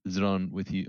Is it on with you?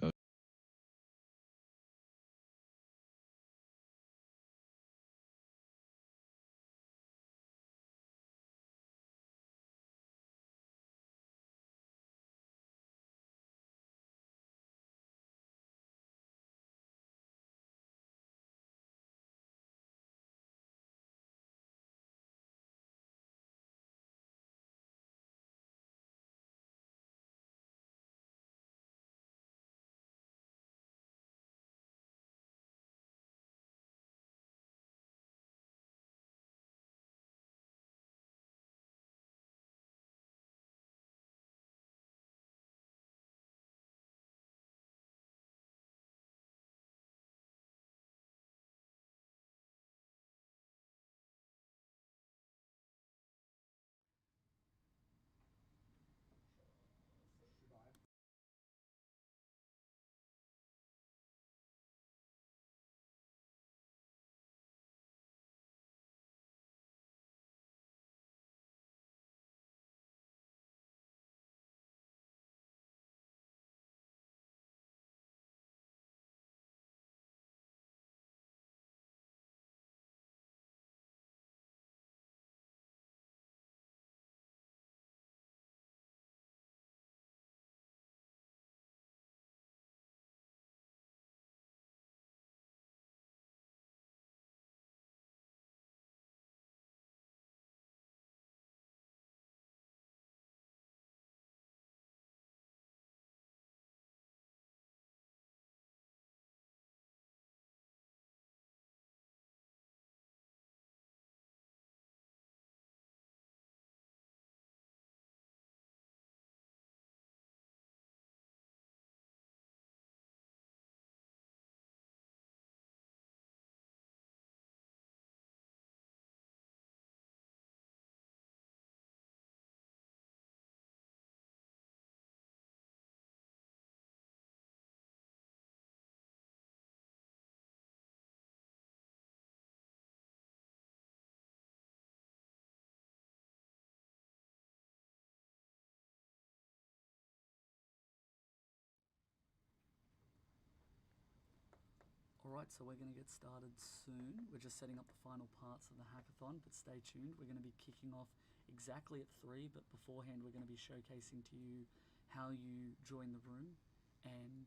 Alright, so we're going to get started soon. We're just setting up the final parts of the hackathon, but stay tuned. We're going to be kicking off exactly at 3, but beforehand we're going to be showcasing to you how you join the room and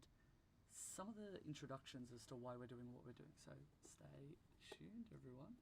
some of the introductions as to why we're doing what we're doing. So stay tuned, everyone.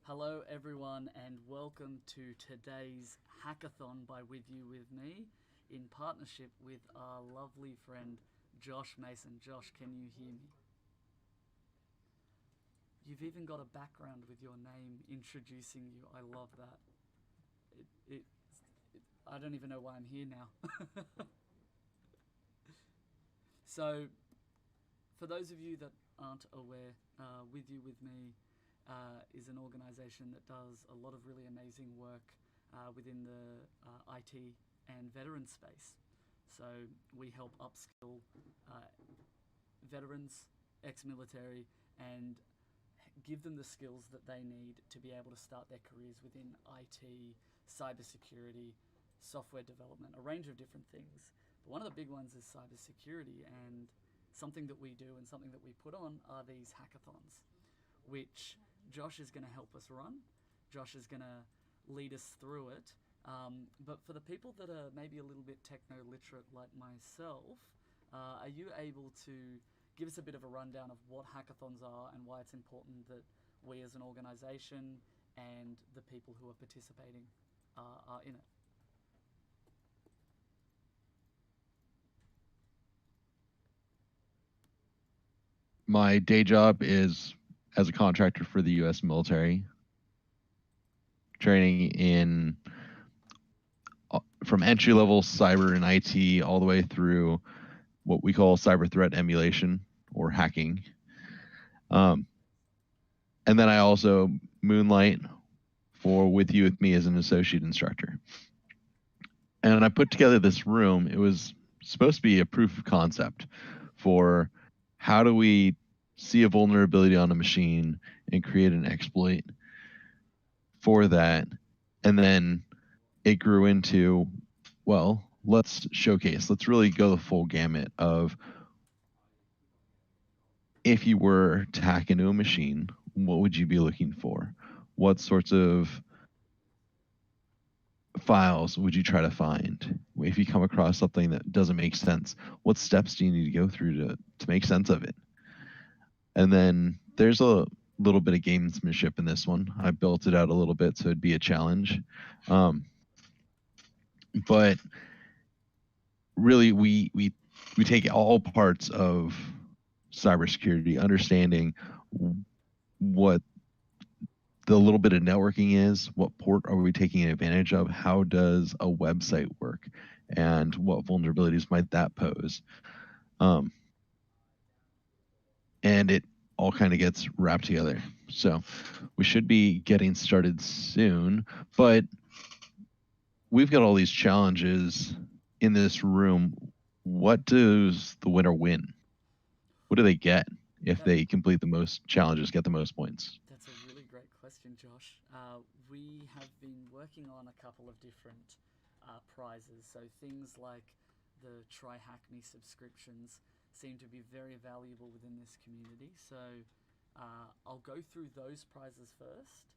Hello, everyone, and welcome to today's hackathon by With You With Me in partnership with our lovely friend Josh Mason. Josh, can you hear me? You've even got a background with your name introducing you. I love that. It, it, I don't even know why I'm here now. So, for those of you that aren't aware, With You With Me is an organization that does a lot of really amazing work within the IT and veteran space. So we help upskill veterans, ex-military, and give them the skills that they need to be able to start their careers within IT, cybersecurity, software development, a range of different things. But one of the big ones is cybersecurity, and something that we do and something that we put on are these hackathons, which Josh is going to help us run. Josh is going to lead us through it. But for the people that are maybe a little bit techno literate like myself, are you able to give us a bit of a rundown of what hackathons are and why it's important that we as an organization and the people who are participating are in it? My day job is as a contractor for the U.S. military, training in from entry level cyber and IT all the way through what we call cyber threat emulation or hacking. And then I also moonlight for With You With Me as an associate instructor. And I put together this room. It was supposed to be a proof of concept for how do we see a vulnerability on a machine and create an exploit for that. And then it grew into, well, let's showcase, let's really go the full gamut of if you were to hack into a machine, what would you be looking for? What sorts of files would you try to find? If you come across something that doesn't make sense, what steps do you need to go through to make sense of it? And then there's a little bit of gamesmanship in this one. I built it out a little bit so it'd be a challenge. But really, we take all parts of cybersecurity, understanding what the little bit of networking is, what port are we taking advantage of, how does a website work, and what vulnerabilities might that pose. And it all kind of gets wrapped together. So we should be getting started soon, but we've got all these challenges in this room. What does the winner win? What do they get if they complete the most challenges, get the most points? That's a really great question, Josh. We have been working on a couple of different prizes. So things like the Try Hack Me subscriptions seem to be very valuable within this community. So I'll go through those prizes first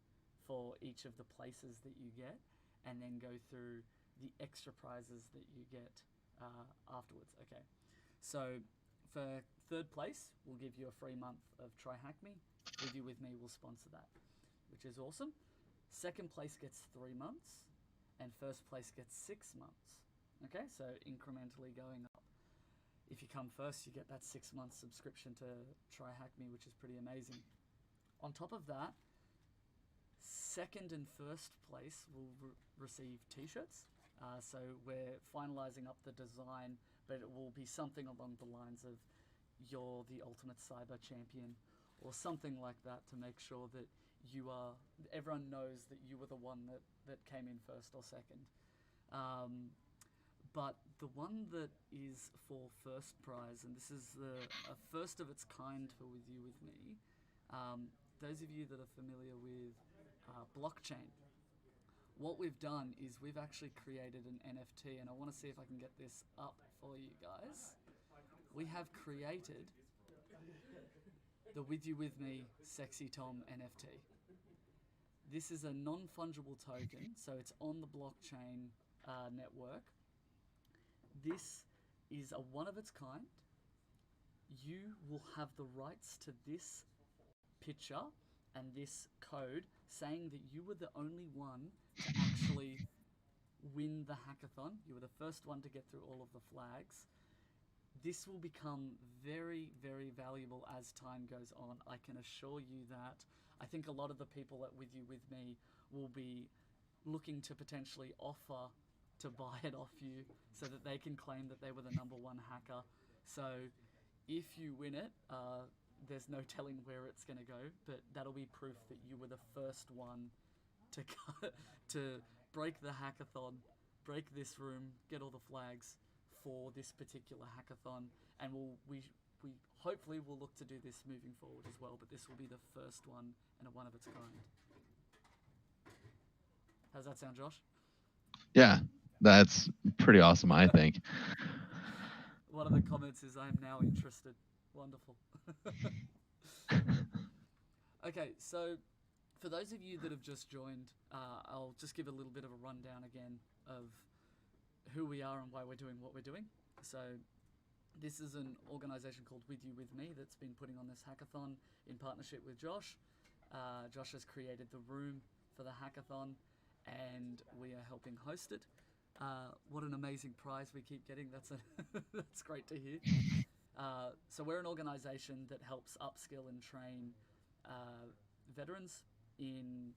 for each of the places that you get, and then go through the extra prizes that you get afterwards. Okay. So for third place, we'll give you a free month of Try Hack Me. With You With Me will sponsor that, which is awesome. Second place gets 3 months, and first place gets 6 months. Okay, so incrementally going up. If you come first, you get that 6 month subscription to Try Hack Me, which is pretty amazing. On top of that, second and first place will receive t-shirts. So we're finalizing up the design, but it will be something along the lines of "You're the ultimate cyber champion" or something like that, to make sure that everyone knows that you were the one that came in first or second. But the one that is for first prize, and this is a first of its kind for With You With Me, those of you that are familiar with blockchain, what we've done is we've actually created an NFT, and I want to see if I can get this up for you guys. We have created the With You With Me Sexy Tom NFT. This is a non-fungible token, so it's on the blockchain network. This is a one of its kind. You will have the rights to this picture and this code saying that you were the only one to actually win the hackathon. You were the first one to get through all of the flags. This will become very, very valuable as time goes on. I can assure you that. I think a lot of the people at With You With Me will be looking to potentially offer to buy it off you so that they can claim that they were the number one hacker. So if you win it, there's no telling where it's going to go, but that'll be proof that you were the first one to to break the hackathon, break this room, get all the flags for this particular hackathon, and we hopefully will look to do this moving forward as well. But this will be the first one and a one of its kind. How's that sound, Josh? Yeah, that's pretty awesome, I think. One of the comments is, "I'm now interested." Wonderful. Okay, so for those of you that have just joined, I'll just give a little bit of a rundown again of who we are and why we're doing what we're doing. So this is an organization called With You With Me that's been putting on this hackathon in partnership with Josh. Josh has created the room for the hackathon, and we are helping host it. What an amazing prize we keep getting. That's great to hear. So we're an organization that helps upskill and train veterans in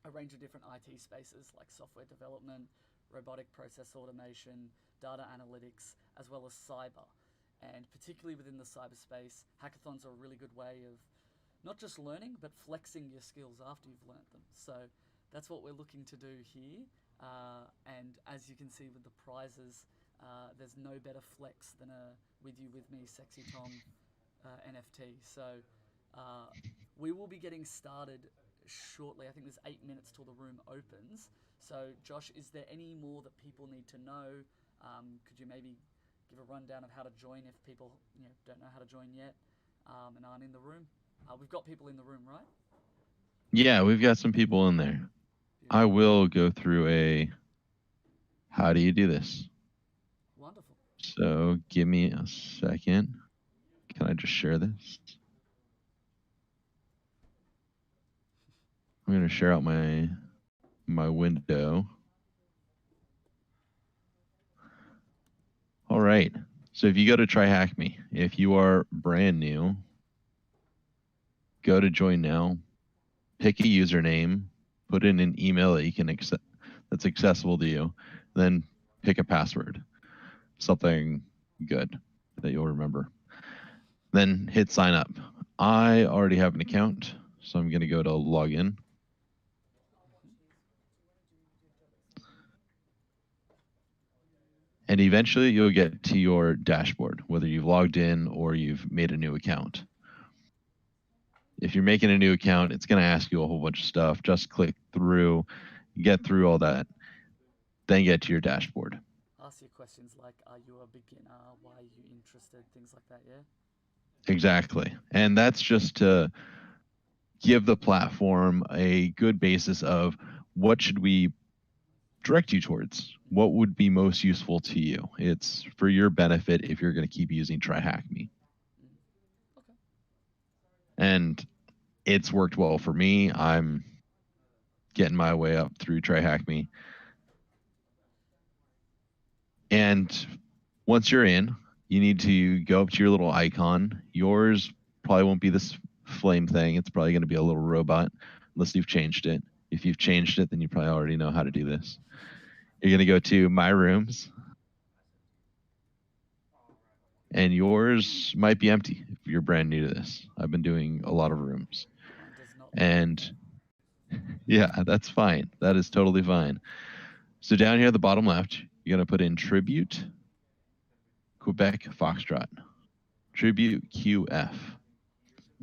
a range of different IT spaces like software development, robotic process automation, data analytics, as well as cyber. And particularly within the cyberspace, hackathons are a really good way of not just learning, but flexing your skills after you've learnt them. So that's what we're looking to do here. And as you can see with the prizes, there's no better flex than a With You With Me Sexy Tom NFT. So we will be getting started shortly. I think there's 8 minutes till the room opens. So Josh, is there any more that people need to know? Could you maybe give a rundown of how to join if people don't know how to join yet and aren't in the room? We've got people in the room, right? Yeah, we've got some people in there. I will go through how do you do this? Wonderful. So give me a second. Can I just share this? I'm going to share out my window. All right. So if you go to Try Hack Me, if you are brand new, go to Join Now, pick a username, put in an email that you can accept, that's accessible to you, then pick a password, something good that you'll remember. Then hit sign up. I already have an account, so I'm going to go to login. And eventually you'll get to your dashboard, whether you've logged in or you've made a new account. If you're making a new account, it's going to ask you a whole bunch of stuff. Just click through, get through all that, then get to your dashboard. Ask you questions like, are you a beginner? Why are you interested? Things like that, yeah? Exactly. And that's just to give the platform a good basis of what should we direct you towards, what would be most useful to you. It's for your benefit if you're going to keep using Try Hack Me. Okay. And it's worked well for me. I'm getting my way up through Try Hack Me. And once you're in, you need to go up to your little icon. Yours probably won't be this flame thing. It's probably going to be a little robot unless you've changed it. If you've changed it, then you probably already know how to do this. You're going to go to My Rooms. And yours might be empty if you're brand new to this. I've been doing a lot of rooms. Mine does not. And yeah, that's fine. That is totally fine. So down here at the bottom left, you're going to put in Tribute Quebec Foxtrot. Tribute QF.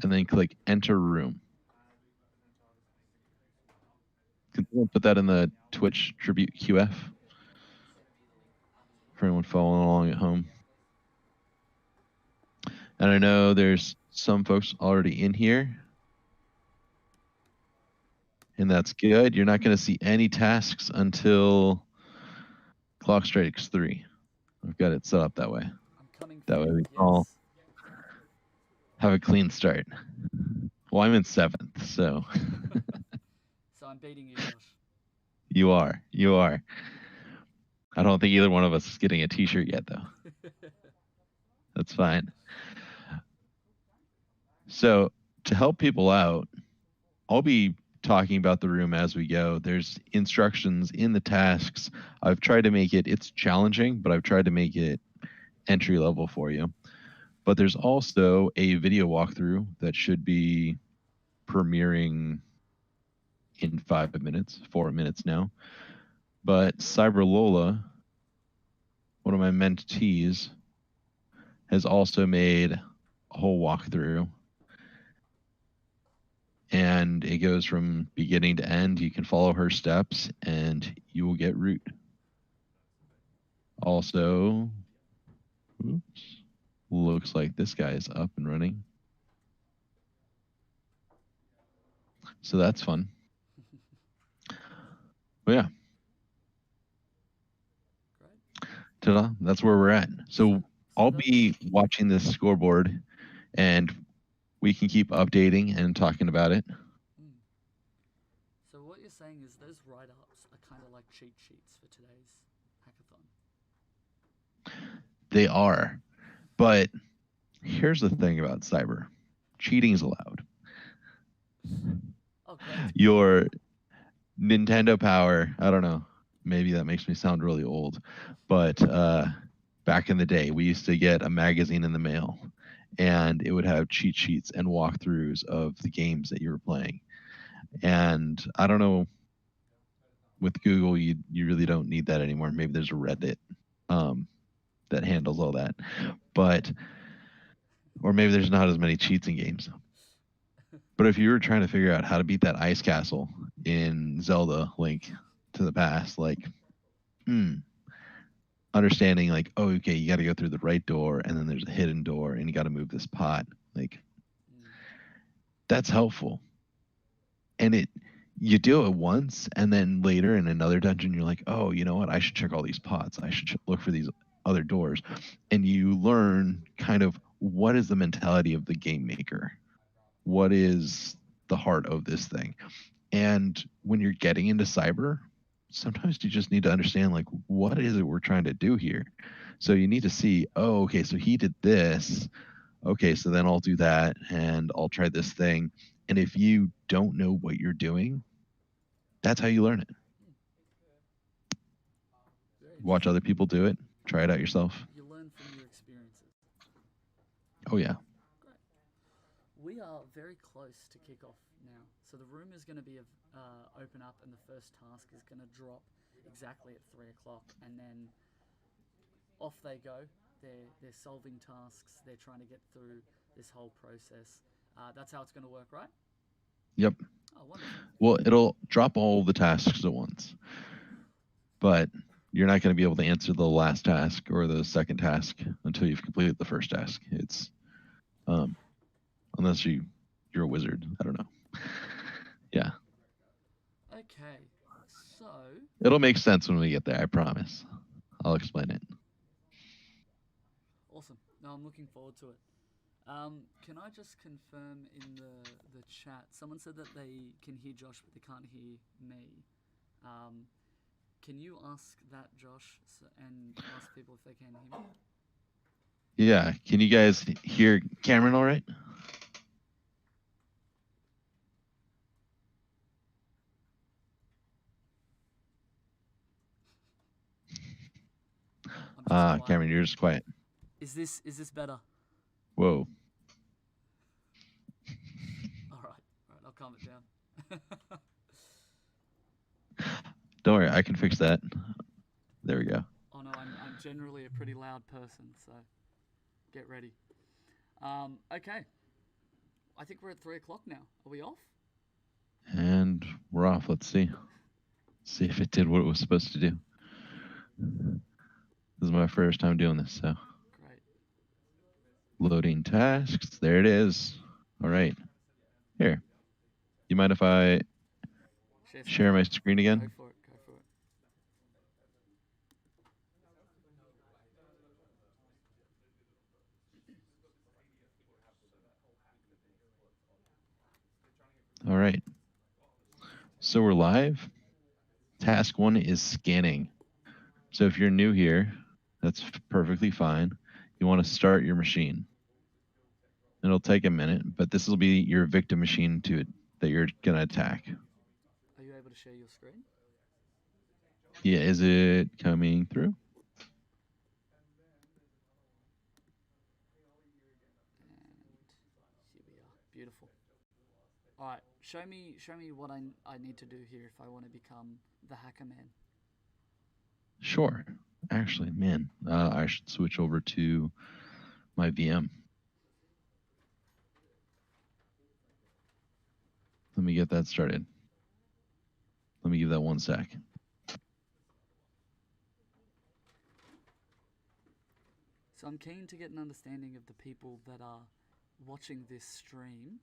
And then click Enter Room. Can someone put that in the Twitch Tribute QF? For anyone following along at home. And I know there's some folks already in here. And that's good. You're not going to see any tasks until clock strikes 3. I've got it set up that way. I'm coming That way we yes. all have a clean start. Well, I'm in 7th, so So I'm beating you, Josh. you are. You are. I don't think either one of us is getting a T-shirt yet, though. That's fine. So to help people out, I'll be talking about the room as we go. There's instructions in the tasks. I've tried to make it's challenging, but I've tried to make it entry level for you. But there's also a video walkthrough that should be premiering in 5 minutes, 4 minutes now. But Cyber Lola, one of my mentees, has also made a whole walkthrough. And it goes from beginning to end. You can follow her steps and you will get root. Also, oops, looks like this guy is up and running. So that's fun. But yeah. Great. Ta-da, that's where we're at. So I'll be watching this scoreboard and we can keep updating and talking about it. So what you're saying is those write-ups are kind of like cheat sheets for today's hackathon. They are. But here's the thing about cyber. Cheating is allowed. Oh, great. Your Nintendo Power, I don't know. Maybe that makes me sound really old, but back in the day, we used to get a magazine in the mail, and it would have cheat sheets and walkthroughs of the games that you were playing. And I don't know, with Google, you really don't need that anymore. Maybe there's a Reddit that handles all that, but or maybe there's not as many cheats in games. But if you were trying to figure out how to beat that ice castle in Zelda Link to the Past, like, understanding like, oh, okay, you got to go through the right door, and then there's a hidden door, and you got to move this pot. Like, that's helpful. And you do it once, and then later in another dungeon, you're like, oh, you know what? I should check all these pots. I should look for these other doors, and you learn kind of what is the mentality of the game maker. What is the heart of this thing? And when you're getting into cyber, sometimes you just need to understand like what is it we're trying to do here. So you need to see, oh, okay, so he did this. Okay, so then I'll do that and I'll try this thing. And if you don't know what you're doing, that's how you learn it. Watch other people do it. Try it out yourself. You learn from your experiences. Oh yeah. Great. We are very close to kick off now. So the room is going to be open up, and the first task is going to drop exactly at 3 o'clock, and then off they go. They're solving tasks. They're trying to get through this whole process. That's how it's going to work, right? Yep. Oh, wonderful. Well, it'll drop all the tasks at once, but you're not going to be able to answer the last task or the second task until you've completed the first task. It's unless you're a wizard. I don't know. Yeah. Okay, so It'll make sense when we get there, I promise. I'll explain it. awesome. No, I'm looking forward to it. Can I just confirm in the chat? Someone said that they can hear Josh, but they can't hear me. Can you ask that, Josh, and ask people if they can hear me? Yeah. Can you guys hear Cameron all right? Cameron, you're just quiet. Is this better? Whoa. All right, I'll calm it down. Don't worry, I can fix that. There we go. Oh no, I'm generally a pretty loud person, so get ready. Okay. I think we're at 3 o'clock now. Are we off? And we're off. Let's see. See if it did what it was supposed to do. This is my first time doing this, so. Great. Loading tasks. There it is. All right. Here. You mind if I share my screen again? Go for it. All right. So we're live. Task 1 is scanning. So if you're new here, that's perfectly fine. You want to start your machine. It'll take a minute, but this will be your victim machine that you're going to attack. Are you able to share your screen? Yeah, is it coming through? And here we are. Beautiful. All right, show me what I need to do here if I want to become the hacker man. Sure. Actually, man, I should switch over to my VM. Let me get that started. Let me give that 1 sec. So I'm keen to get an understanding of the people that are watching this stream.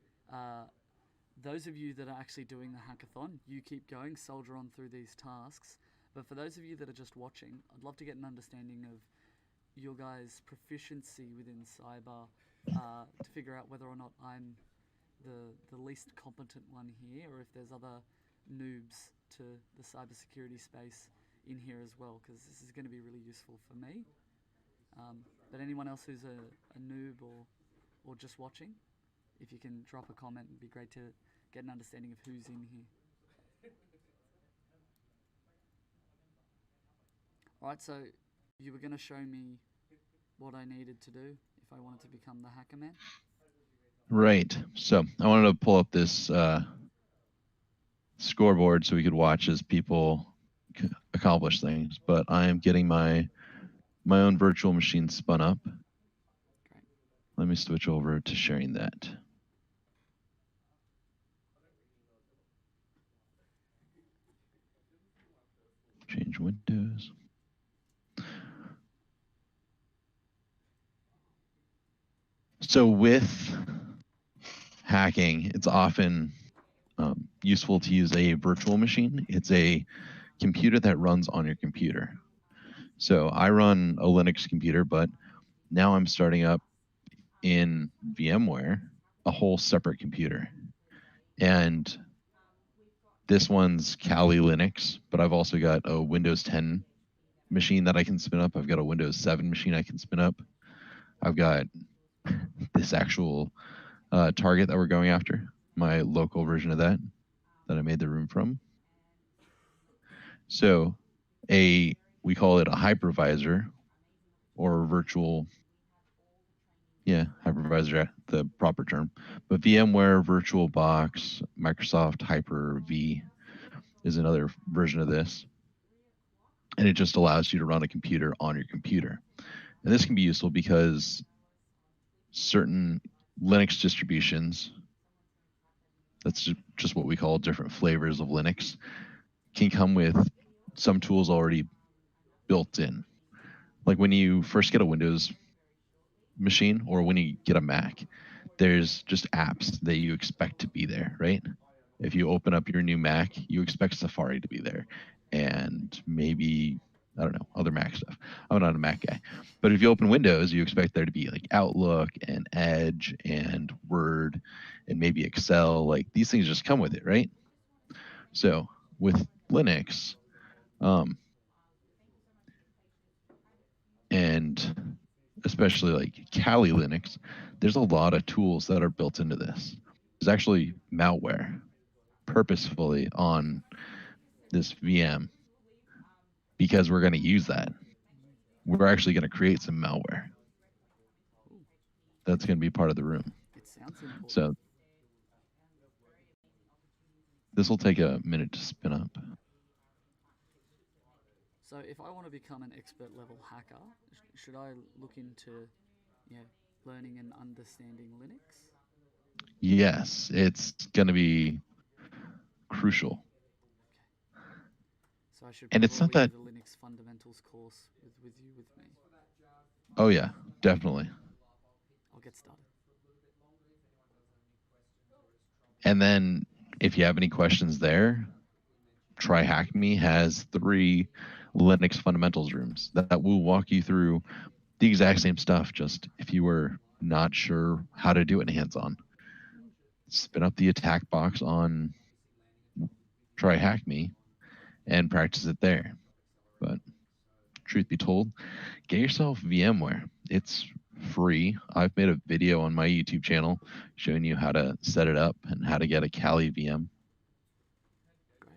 Those of you that are actually doing the hackathon, you keep going, soldier on through these tasks. But for those of you that are just watching, I'd love to get an understanding of your guys' proficiency within cyber, to figure out whether or not I'm the least competent one here, or if there's other noobs to the cybersecurity space in here as well, because this is going to be really useful for me. But anyone else who's a noob or just watching, if you can drop a comment, it'd be great to get an understanding of who's in here. Alright, so you were going to show me what I needed to do if I wanted to become the hacker man? Right. So I wanted to pull up this scoreboard so we could watch as people accomplish things. But I am getting my own virtual machine spun up. Great. Let me switch over to sharing that. Change windows. So with hacking, it's often useful to use a virtual machine. It's a computer that runs on your computer. So I run a Linux computer, but now I'm starting up in VMware a whole separate computer. And this one's Kali Linux, but I've also got a Windows 10 machine that I can spin up. I've got a Windows 7 machine I can spin up. I've got this actual target that we're going after, my local version of that I made the room from. So we call it a hypervisor or virtual, hypervisor, the proper term. But VMware VirtualBox, Microsoft Hyper-V is another version of this. And it just allows you to run a computer on your computer. And this can be useful because certain Linux distributions, that's just what we call different flavors of Linux, can come with some tools already built in. Like when you first get a Windows machine or when you get a Mac, there's just apps that you expect to be there, right? If you open up your new Mac, you expect Safari to be there and maybe, I don't know, other Mac stuff. I'm not a Mac guy. But if you open Windows, you expect there to be like Outlook and Edge and Word and maybe Excel. Like these things just come with it, right? So with Linux, and especially like Kali Linux, there's a lot of tools that are built into this. There's actually malware purposefully on this VM because we're going to use that. We're actually going to create some malware. Ooh, That's going to be part of the room. it sounds important. So this will take a minute to spin up. So if I want to become an expert level hacker, should I look into, learning and understanding Linux? Yes, it's going to be crucial. So I should And probably it's not that. do the Linux fundamentals course with me. Oh yeah, definitely. I'll get started. And then if you have any questions there, Try Hack Me has 3 Linux fundamentals rooms that will walk you through the exact same stuff, just if you were not sure how to do it hands-on. spin up the attack box on Try Hack Me and practice it there. But truth be told, get yourself VMware. It's free. I've made a video on my YouTube channel showing you how to set it up and how to get a Kali VM. Great.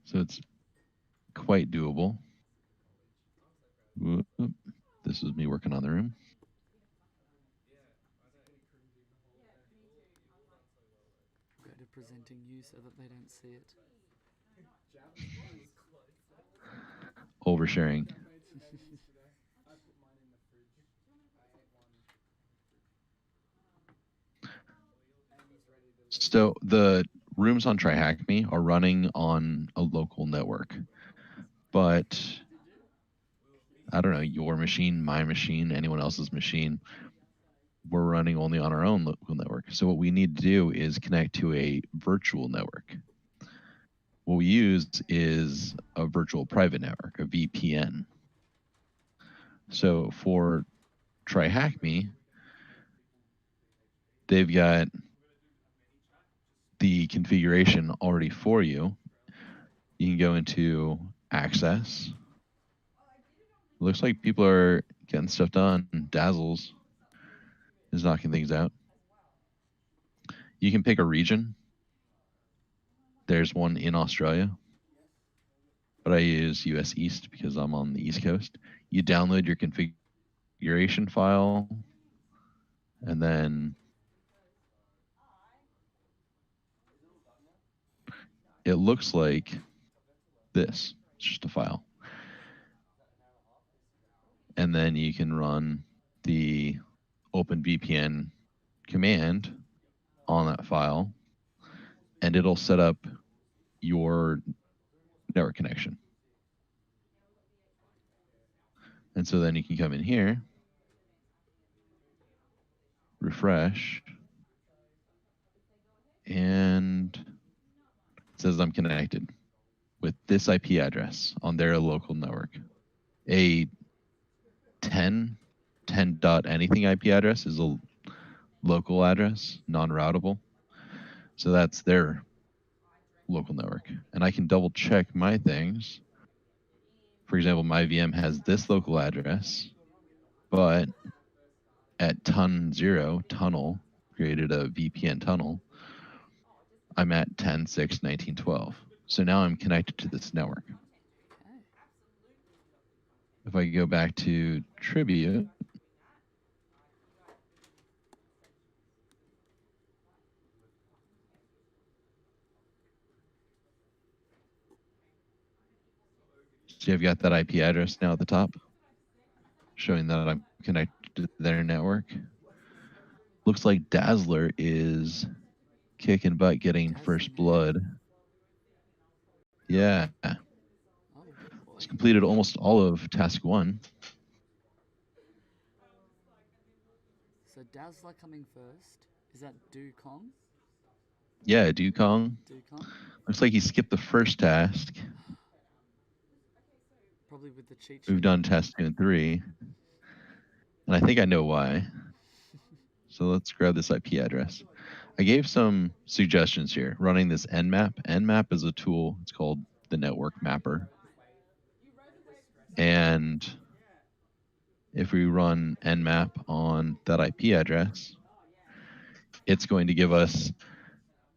So it's quite doable. Whoop. This is me working on the room. Go to presenting you so that they don't see it. Oversharing. So the rooms on TryHackMe are running on a local network, but I don't know, your machine, my machine, anyone else's machine, we're running only on our own local network. So what we need to do is connect to a virtual network. What we use is a virtual private network, a VPN. So for TryHackMe, they've got the configuration already for you. You can go into access. Looks like people are getting stuff done. Dazzles is knocking things out. You can pick a region. There's one in Australia, but I use US East because I'm on the East Coast. You download your configuration file, and then it looks like this. It's just a file. And then you can run the OpenVPN command on that file, and it'll set up your network connection. And so then you can come in here, refresh, and it says I'm connected with this IP address on their local network. A 10 dot anything IP address is a local address, non-routable. So that's their local network. And I can double check my things. For example, my VM has this local address, but at ton 0, tunnel, created a VPN tunnel, I'm at 10.6.19.12. So now I'm connected to this network. Okay. If I go back to Tribute, see I've got that IP address now at the top, showing that I'm connected to their network. Looks like Dazzler is kicking butt, getting Dazzling first head. blood. Yeah. Oh It's boy. completed almost all of task 1. So Dazzler coming first. Is that Dukong? Yeah, Dukong. Dukong? Looks like he skipped the first task. Probably with the cheat We've sheet done open. task 2 and 3. And I think I know why. So let's grab this IP address. I gave some suggestions here. Running this Nmap. Nmap is a tool. It's called the network mapper. And if we run Nmap on that IP address, it's going to give us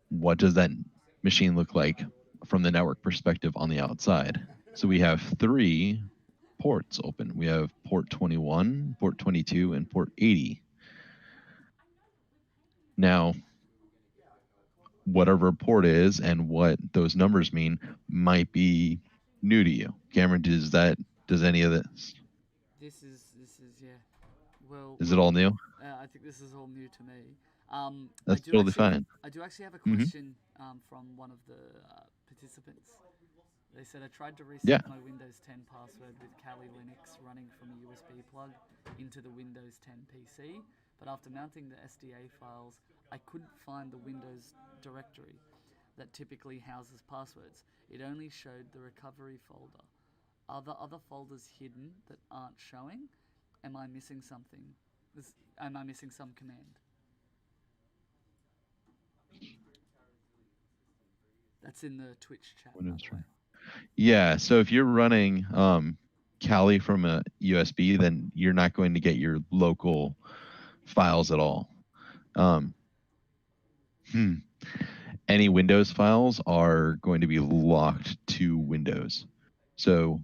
what does that machine look like from the network perspective on the outside. So we have 3 ports open. We have port 21, port 22, and port 80. Now, whatever port is and what those numbers mean might be new to you. Cameron, does any of this? This is yeah. Well, Is it all new? I think this is all new to me. That's totally fine. I do actually have a Mm-hmm. question from one of the participants. They said I tried to Yeah. reset my Windows 10 password with Kali Linux running from a USB plug into the Windows 10 PC, but after mounting the SDA files, I couldn't find the Windows directory that typically houses passwords. It only showed the recovery folder. Are the other folders hidden that aren't showing? Am I missing something? Am I missing some command? That's in the Twitch chat, by Windows the way. Yeah, so if you're running Kali from a USB, then you're not going to get your local files at all. Um, Any Windows files are going to be locked to Windows. So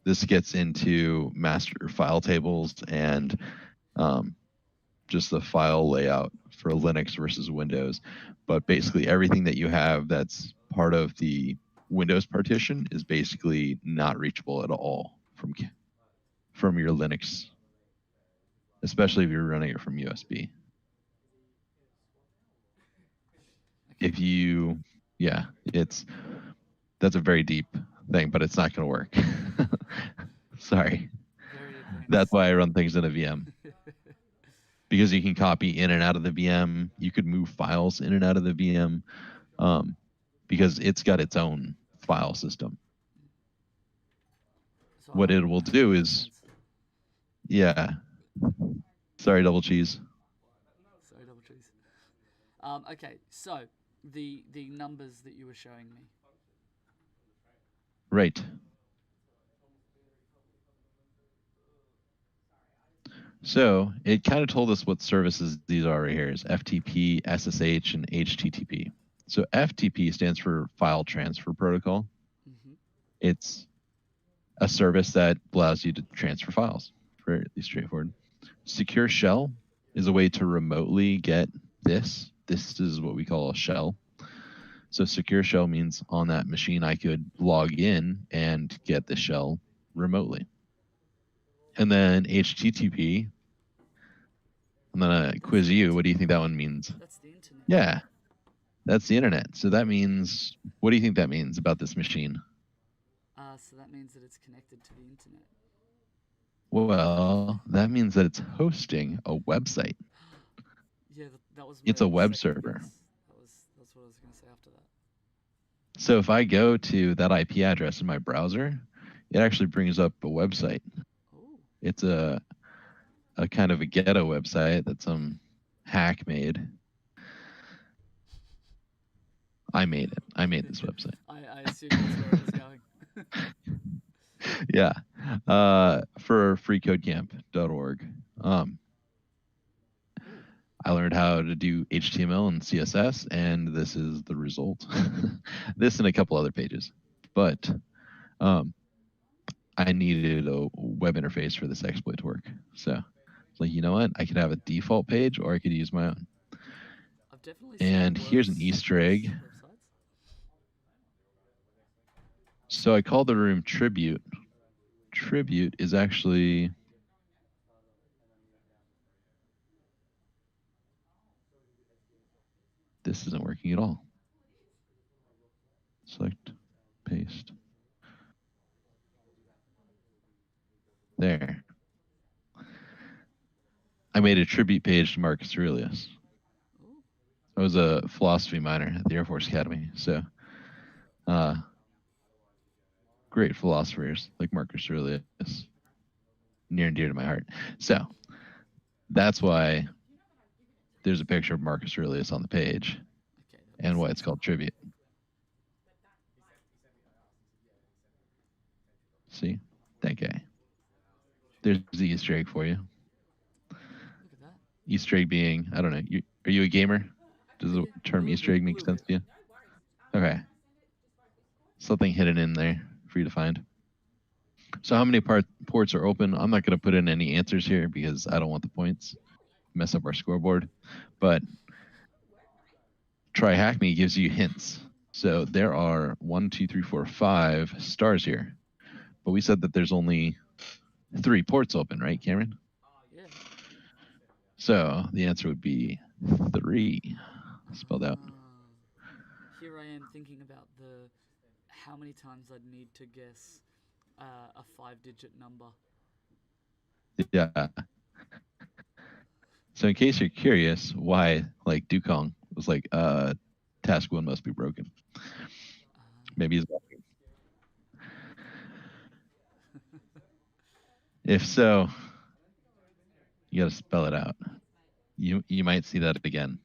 this gets into master file tables and just the file layout for Linux versus Windows. But basically, everything that you have that's part of the Windows partition is basically not reachable at all from your Linux, especially if you're running it from USB. Okay. If you, yeah, that's a very deep thing, but it's not going to work. Sorry. Very advanced. That's why I run things in a VM. Because you can copy in and out of the VM. You could move files in and out of the VM because it's got its own file system. So What it will do is, yeah. Sorry, double cheese. Sorry, double cheese. Okay, so the numbers that you were showing me. Right. So it kind of told us what services these are right here is FTP, SSH, and HTTP. So FTP stands for File Transfer Protocol. Mm-hmm. It's a service that allows you to transfer files. Fairly straightforward. Secure Shell is a way to remotely get this. This is what we call a shell. So Secure Shell means on that machine I could log in and get the shell remotely. And then HTTP, I'm going to quiz you. What do you think that one means? That's the internet. Yeah, that's the internet. So that means, what do you think that means about this machine? So that means that it's connected to the internet. Well, that means that it's hosting a website. Yeah, that was. It's a web second server. guess. That's what I was going to say after that. So if I go to that IP address in my browser, it actually brings up a website. Ooh. It's a kind of a ghetto website that some hack made. I made it. I made this website. I assumed that's where it was going. Yeah. For freecodecamp.org. I learned how to do HTML and CSS, and this is the result. This and a couple other pages. But I needed a web interface for this exploit to work. So it's like, you know what? I could have a default page or I could use my own. I've definitely And seen here's an worse Easter egg. websites. So I called the room Tribute. Tribute is actually this isn't working at all. Select, paste. There. I made a tribute page to Marcus Aurelius. Ooh. I was a philosophy minor at the Air Force Academy, so great philosophers like Marcus Aurelius, near and dear to my heart. So that's why there's a picture of Marcus Aurelius on the page, Okay, and why it's called Tribute. See, that guy. There's the Easter egg for you. Look at that. Easter egg being, I don't know, are you a gamer? Does the term Easter egg make sense to you? Okay. Something hidden in there for you to find. So how many ports are open? I'm not going to put in any answers here because I don't want the points. Mess up our scoreboard. But Try Hack Me gives you hints. So there are 1, 2, 3, 4, 5 stars here. But we said that there's only 3 ports open, right, Cameron? Yeah. So the answer would be 3, spelled out. Here I am thinking about how many times I'd need to guess a 5-digit number. Yeah. So in case you're curious why, like, Dukong was like, task 1 must be broken. Maybe he's walking. If so, you got to spell it out. You might see that again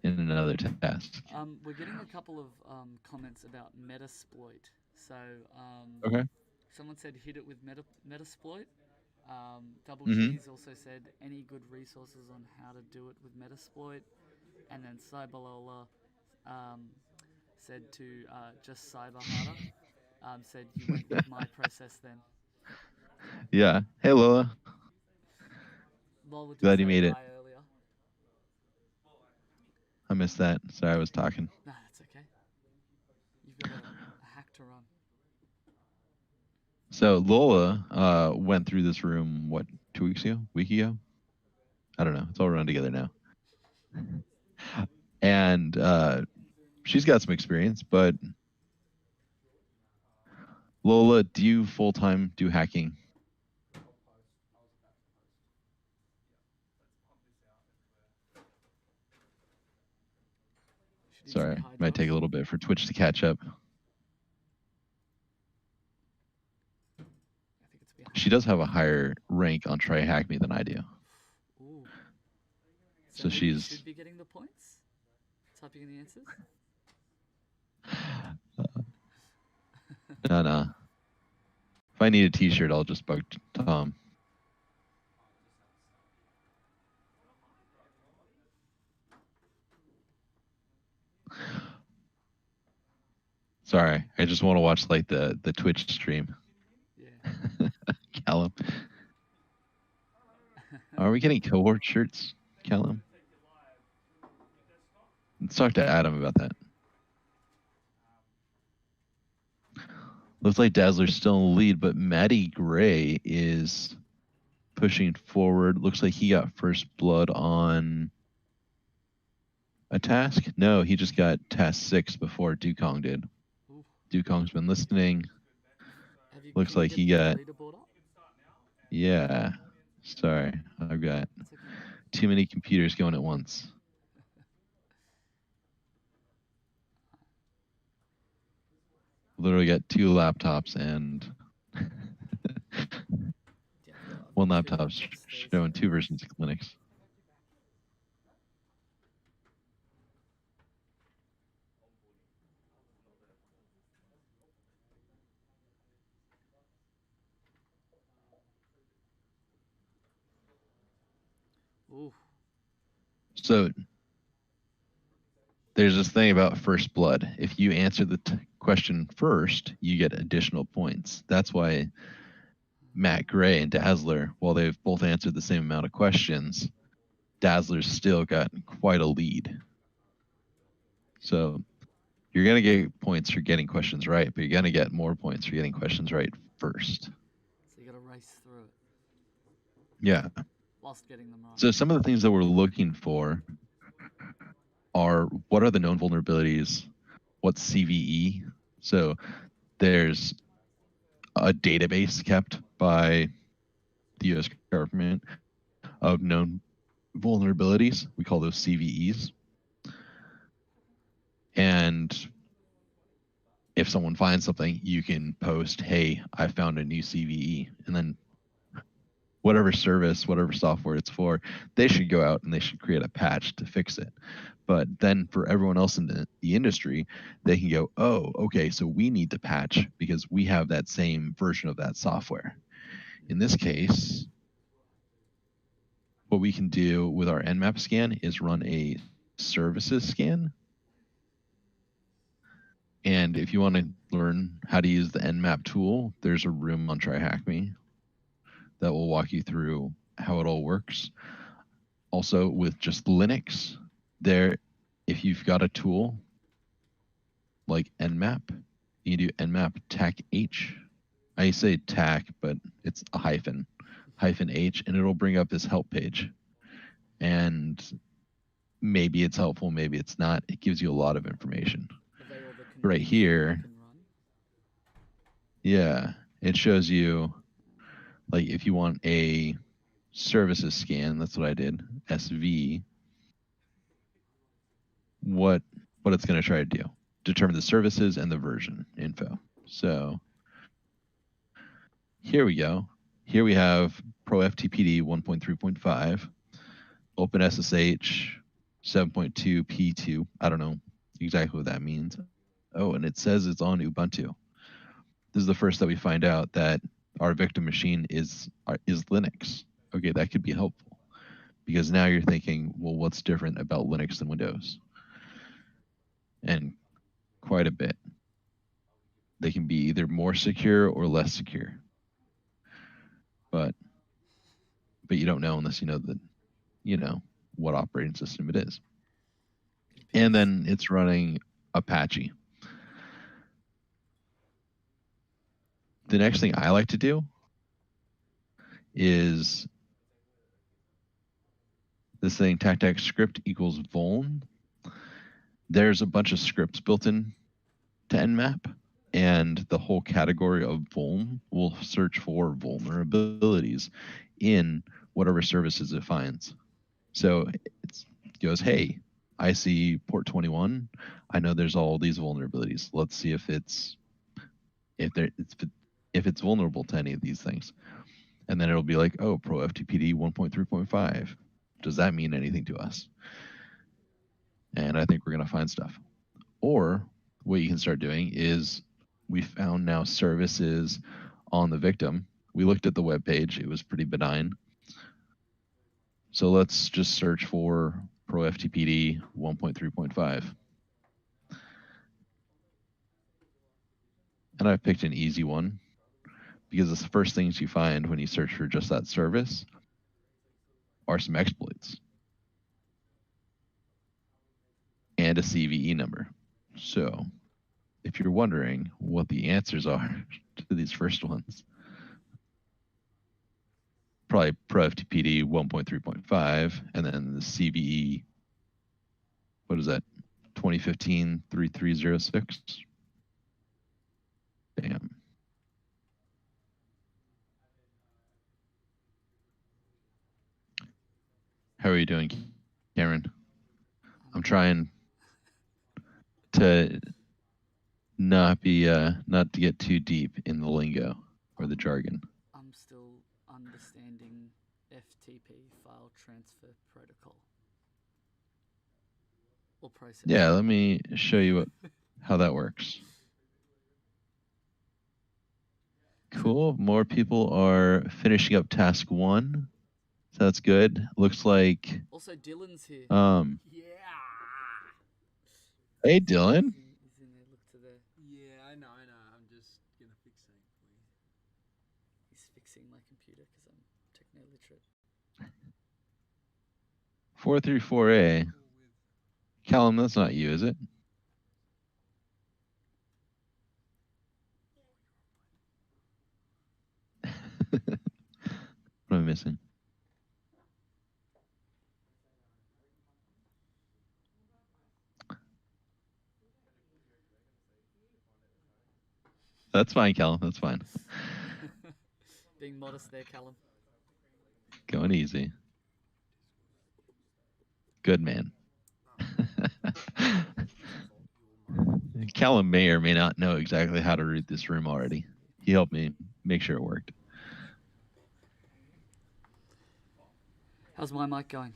in another task. We're getting a couple of comments about Metasploit. So Okay. someone said hit it with Metasploit. Double Mm-hmm. Cheese also said any good resources on how to do it with Metasploit. And then Cyberlola said to just cyber harder. Said you went with my process then. Yeah. Hey, Lola. Lola did Glad you say made it. hi earlier. I missed that. Sorry, I was talking. Nah, that's okay. You've got a hack to run. So Lola went through this room, what, 2 weeks ago? Week ago? I don't know. It's all run together now. And she's got some experience, but Lola, do you full-time do hacking? She did say Sorry, hi, might Josh. take a little bit for Twitch to catch up. I think it's behind. She does have a higher rank on Try Hack Me than I do. Ooh. So So maybe you she's should be getting the points? Typing in the answers? no. If I need a T-shirt, I'll just bug Tom. Sorry, I just want to watch like the Twitch stream. Yeah. Callum, are we getting cohort shirts, Callum? Let's talk to Adam about that. Looks like Dazzler's still in the lead, but Matty Gray is pushing forward. Looks like he got first blood on a task. No, he just got task 6 before Dukong did. Ooh. Dukong's been listening. Looks Can you like get he the got. leaderboard up? Yeah. Sorry, I've got It's okay. too many computers going at once. Literally got 2 laptops and Yeah, I've one got two laptop laptops, 30 showing 2 screens. versions of Linux. Ooh. So there's this thing about first blood. If you answer the question first, you get additional points. That's why Matt Gray and Dazzler, while they've both answered the same amount of questions, Dazzler's still got quite a lead. So you're going to get points for getting questions right, but you're going to get more points for getting questions right first. So you got to race through it. Yeah. Whilst getting them right. So some of the things that we're looking for are what are the known vulnerabilities? What's CVE? So there's a database kept by the US government of known vulnerabilities. We call those CVEs. And if someone finds something, you can post, hey, I found a new CVE. And then whatever service, whatever software it's for, they should go out and they should create a patch to fix it. But then for everyone else in the industry, they can go, oh, okay, so we need to patch because we have that same version of that software. In this case, what we can do with our Nmap scan is run a services scan. And if you want to learn how to use the Nmap tool, there's a room on TryHackMe that will walk you through how it all works. Also, with just Linux, if you've got a tool like Nmap, you can do Nmap TAC H. I say TAC, but it's a hyphen H, and it'll bring up this help page. And maybe it's helpful, maybe it's not. It gives you a lot of information. Right here, yeah, it shows you, like, if you want a services scan, that's what I did, SV, what it's going to try to do. Determine the services and the version info. So here we go. Here we have Pro FTPD 1.3.5, OpenSSH 7.2 P2. I don't know exactly what that means. Oh, and it says it's on Ubuntu. This is the first that we find out that our victim machine is Linux. Okay, that could be helpful because now you're thinking, well, what's different about Linux than Windows? And quite a bit. They can be either more secure or less secure. But you don't know unless you know what operating system it is. And then it's running Apache. The next thing I like to do is this thing tactac script equals vuln. There's a bunch of scripts built in to Nmap, and the whole category of vuln will search for vulnerabilities in whatever services it finds. So it goes, hey, I see port 21. I know there's all these vulnerabilities. Let's see if it's vulnerable to any of these things. And then it'll be like, oh, pro FTPD 1.3.5. Does that mean anything to us? And I think we're going to find stuff. Or what you can start doing is we found now services on the victim. We looked at the web page. It was pretty benign. So let's just search for pro FTPD 1.3.5. And I've picked an easy one because the first things you find when you search for just that service are some exploits and a CVE number. So if you're wondering what the answers are to these first ones, probably pro FTPD 1.3.5, and then the CVE, what is that, 2015 3306? Damn. How are you doing, Cameron? I'm trying to not to get too deep in the lingo or the jargon. I'm still understanding FTP, file transfer protocol. Or process. Yeah, let me show you how that works. Cool. More people are finishing up task 1. So that's good. Looks like also Dylan's here. Yeah. Hey Dylan. He's in there, look to there. Yeah, I know. I'm just gonna fix something for you. He's fixing my computer because I'm techno literate. 434A. Callum, that's not you, is it? What am I missing? That's fine, Callum. That's fine. Being modest there, Callum. Going easy. Good man. Callum may or may not know exactly how to root this room already. He helped me make sure it worked. How's my mic going?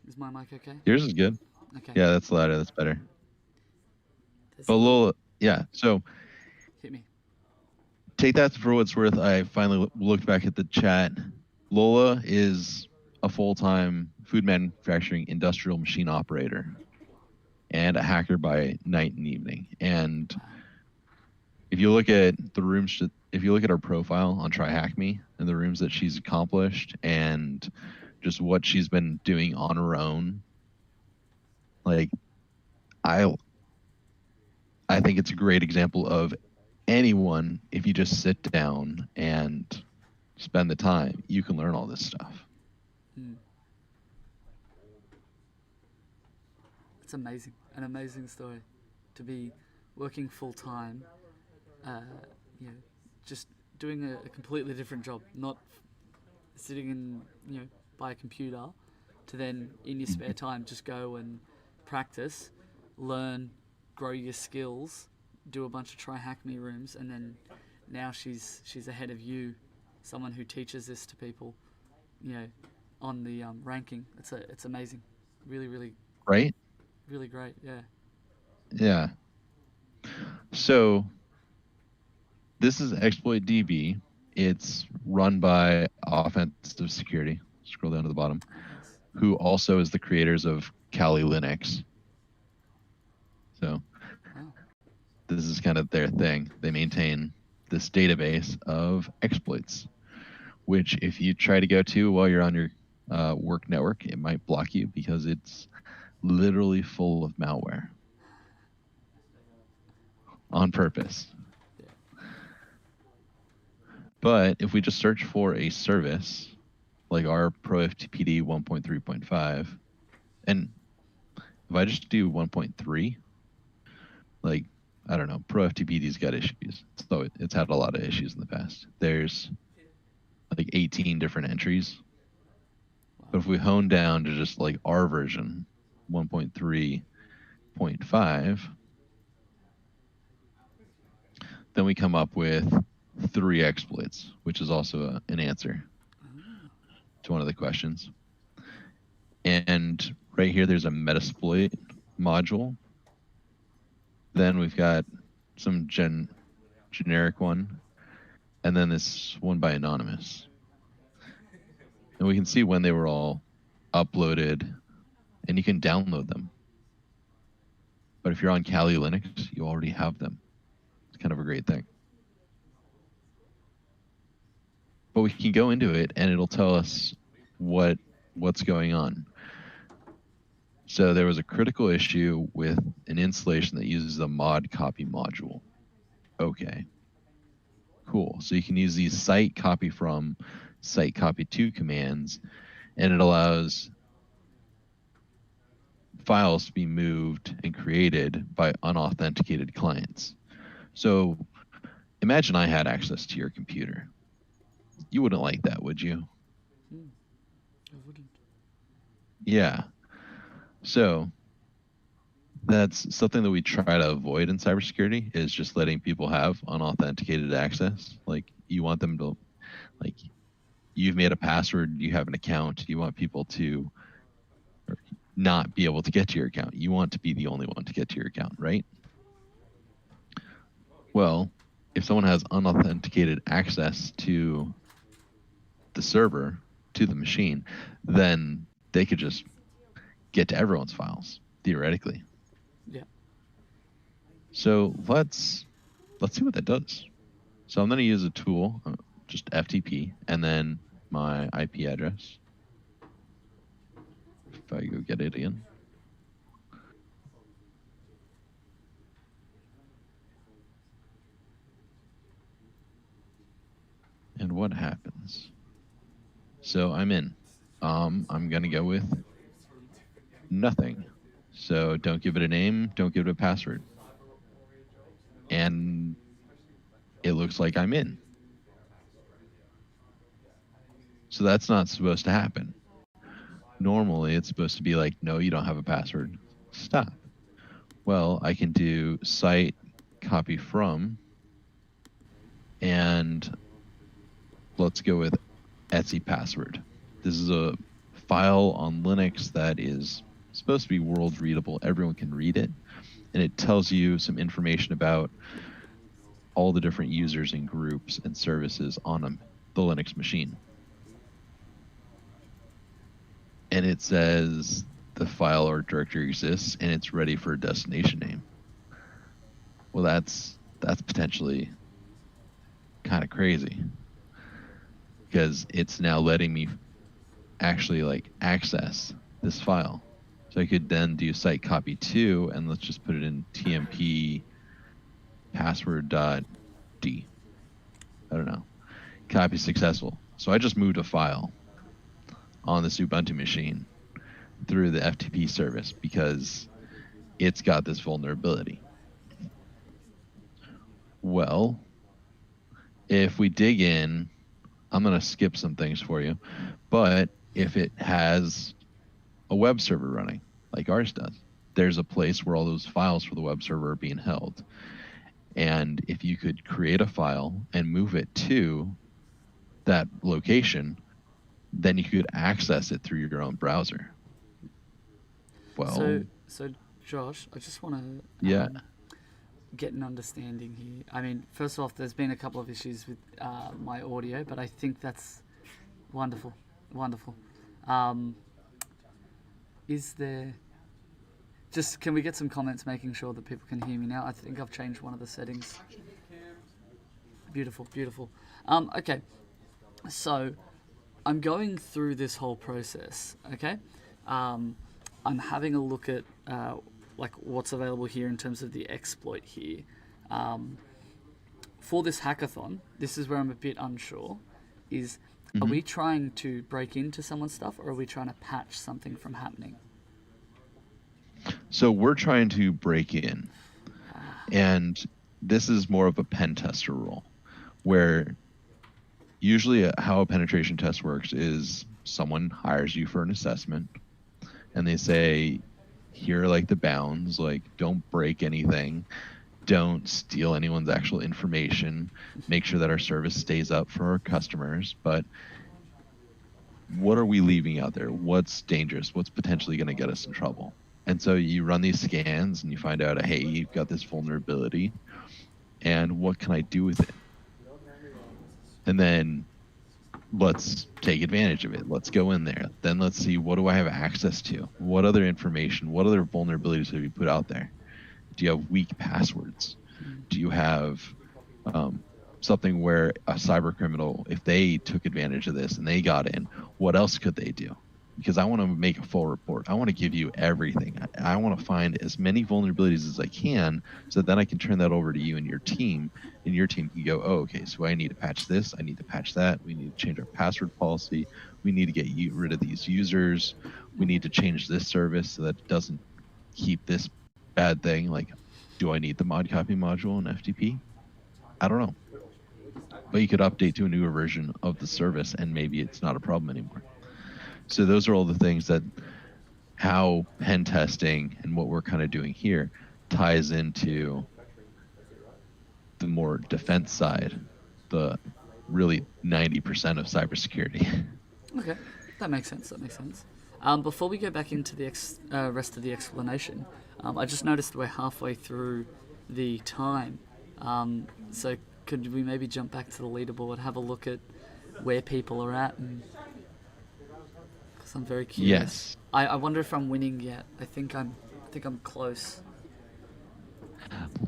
Is my mic okay? Yours is good. Okay. Yeah, that's louder. That's better. There's But Lola, yeah, so hit me. take that for what it's worth. I finally looked back at the chat. Lola is a full-time food manufacturing industrial machine operator and a hacker by night and evening. And if you look at the rooms, if you look at her profile on Try Hack Me and the rooms that she's accomplished and just what she's been doing on her own, like I think it's a great example of anyone, if you just sit down and spend the time, you can learn all this stuff. It's amazing. An amazing story. To be working full time, just doing a completely different job, not sitting in, by a computer, to then in your spare time just go and practice, learn, grow your skills, do a bunch of Try Hack Me rooms, and then now she's ahead of you, someone who teaches this to people, on the ranking. It's amazing, really, really right? Really great. Yeah. Yeah. So this is Exploit DB. It's run by Offensive Security. Scroll down to the bottom. Oh, yes. Who also is the creators of Kali Linux. So Wow. this is kind of their thing. They maintain this database of exploits, which if you try to go to while you're on your work network, it might block you because it's literally full of malware on purpose. Yeah. But if we just search for a service like our ProFTPD 1.3.5, and if I just do 1.3, like, I don't know, ProFTPD's got issues. So it's had a lot of issues in the past. There's like 18 different entries. Wow. But if we hone down to just like our version, 1.3.5, then we come up with 3 exploits, which is also an answer to one of the questions. And right here, there's a Metasploit module. Then we've got some generic one, and then this one by Anonymous. And we can see when they were all uploaded, and you can download them. But if you're on Kali Linux, you already have them. It's kind of a great thing. But we can go into it, and it'll tell us what's going on. So there was a critical issue with an installation that uses a mod copy module. Okay, cool. So you can use these site copy from, site copy to commands, and it allows files to be moved and created by unauthenticated clients. So imagine I had access to your computer. You wouldn't like that, would you? I wouldn't. Yeah. So that's something that we try to avoid in cybersecurity, is just letting people have unauthenticated access. Like, you want them to, like, you've made a password, you have an account, you want people to not be able to get to your account. You want to be the only one to get to your account, right? Well, if someone has unauthenticated access to the server, to the machine, then they could just get to everyone's files, theoretically. Yeah. So let's see what that does. So I'm going to use a tool, just FTP, and then my IP address. If I go get it again. And what happens? So I'm in. I'm going to go with nothing. So don't give it a name, don't give it a password. And it looks like I'm in. So that's not supposed to happen. Normally, it's supposed to be like, no, you don't have a password. Stop. Well, I can do site copy from, and let's go with Etsy password. This is a file on Linux that is supposed to be world readable. Everyone can read it, and it tells you some information about all the different users and groups and services on the Linux machine. And it says the file or directory exists and it's ready for a destination name. Well, that's potentially kind of crazy, because it's now letting me actually like access this file. So I could then do site copy to, and let's just put it in tmp password.d. I don't know. Copy successful. So I just moved a file on this Ubuntu machine through the FTP service because it's got this vulnerability. Well, if we dig in, I'm going to skip some things for you, but if it has a web server running like ours does, there's a place where all those files for the web server are being held. And if you could create a file and move it to that location, then you could access it through your own browser. Well, So Josh, I just want to yeah. get an understanding here. I mean, first off, there's been a couple of issues with my audio, but I think that's wonderful, wonderful. Um, is there just can we get some comments making sure that people can hear me now? I think I've changed one of the settings. Beautiful, beautiful. Okay, so I'm going through this whole process. Okay, I'm having a look at like what's available here in terms of the exploit here. For this hackathon, this is where I'm a bit unsure. Is are we trying to break into someone's stuff, or are we trying to patch something from happening? So we're trying to break in, and this is more of a pen tester role, where usually how a penetration test works is someone hires you for an assessment, and they say, here are like the bounds, like don't break anything, don't steal anyone's actual information, make sure that our service stays up for our customers, but what are we leaving out there? What's dangerous? What's potentially going to get us in trouble? And so you run these scans and you find out, hey, you've got this vulnerability, and what can I do with it? And then let's take advantage of it. Let's go in there. Then let's see, what do I have access to? What other information, what other vulnerabilities have you put out there? Do you have weak passwords? Do you have something where a cyber criminal, if they took advantage of this and they got in, what else could they do? Because I want to make a full report. I want to give you everything. I want to find as many vulnerabilities as I can, so then I can turn that over to you and your team. And your team can go, oh, okay, so I need to patch this. I need to patch that. We need to change our password policy. We need to get rid of these users. We need to change this service so that it doesn't keep this bad thing. Like, do I need the mod copy module in FTP? I don't know. But you could update to a newer version of the service and maybe it's not a problem anymore. So those are all the things that how pen testing and what we're kind of doing here ties into the more defense side, the really 90% of cybersecurity. Okay, that makes sense. That makes sense. Before we go back into the rest of the explanation, I just noticed we're halfway through the time. So could we maybe jump back to the leaderboard, have a look at where people are at? Because I'm very curious. Yes. I wonder if I'm winning yet. I think I'm close.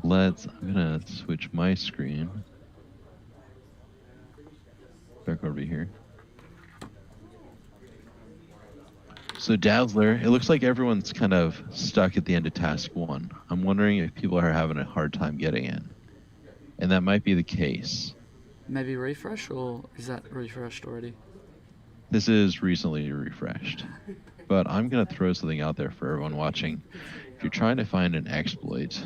I'm gonna switch my screen back over here. So Dazzler, it looks like everyone's kind of stuck at the end of task 1. I'm wondering if people are having a hard time getting in. And that might be the case. Maybe refresh, or is that refreshed already? This is recently refreshed. But I'm going to throw something out there for everyone watching. If you're trying to find an exploit,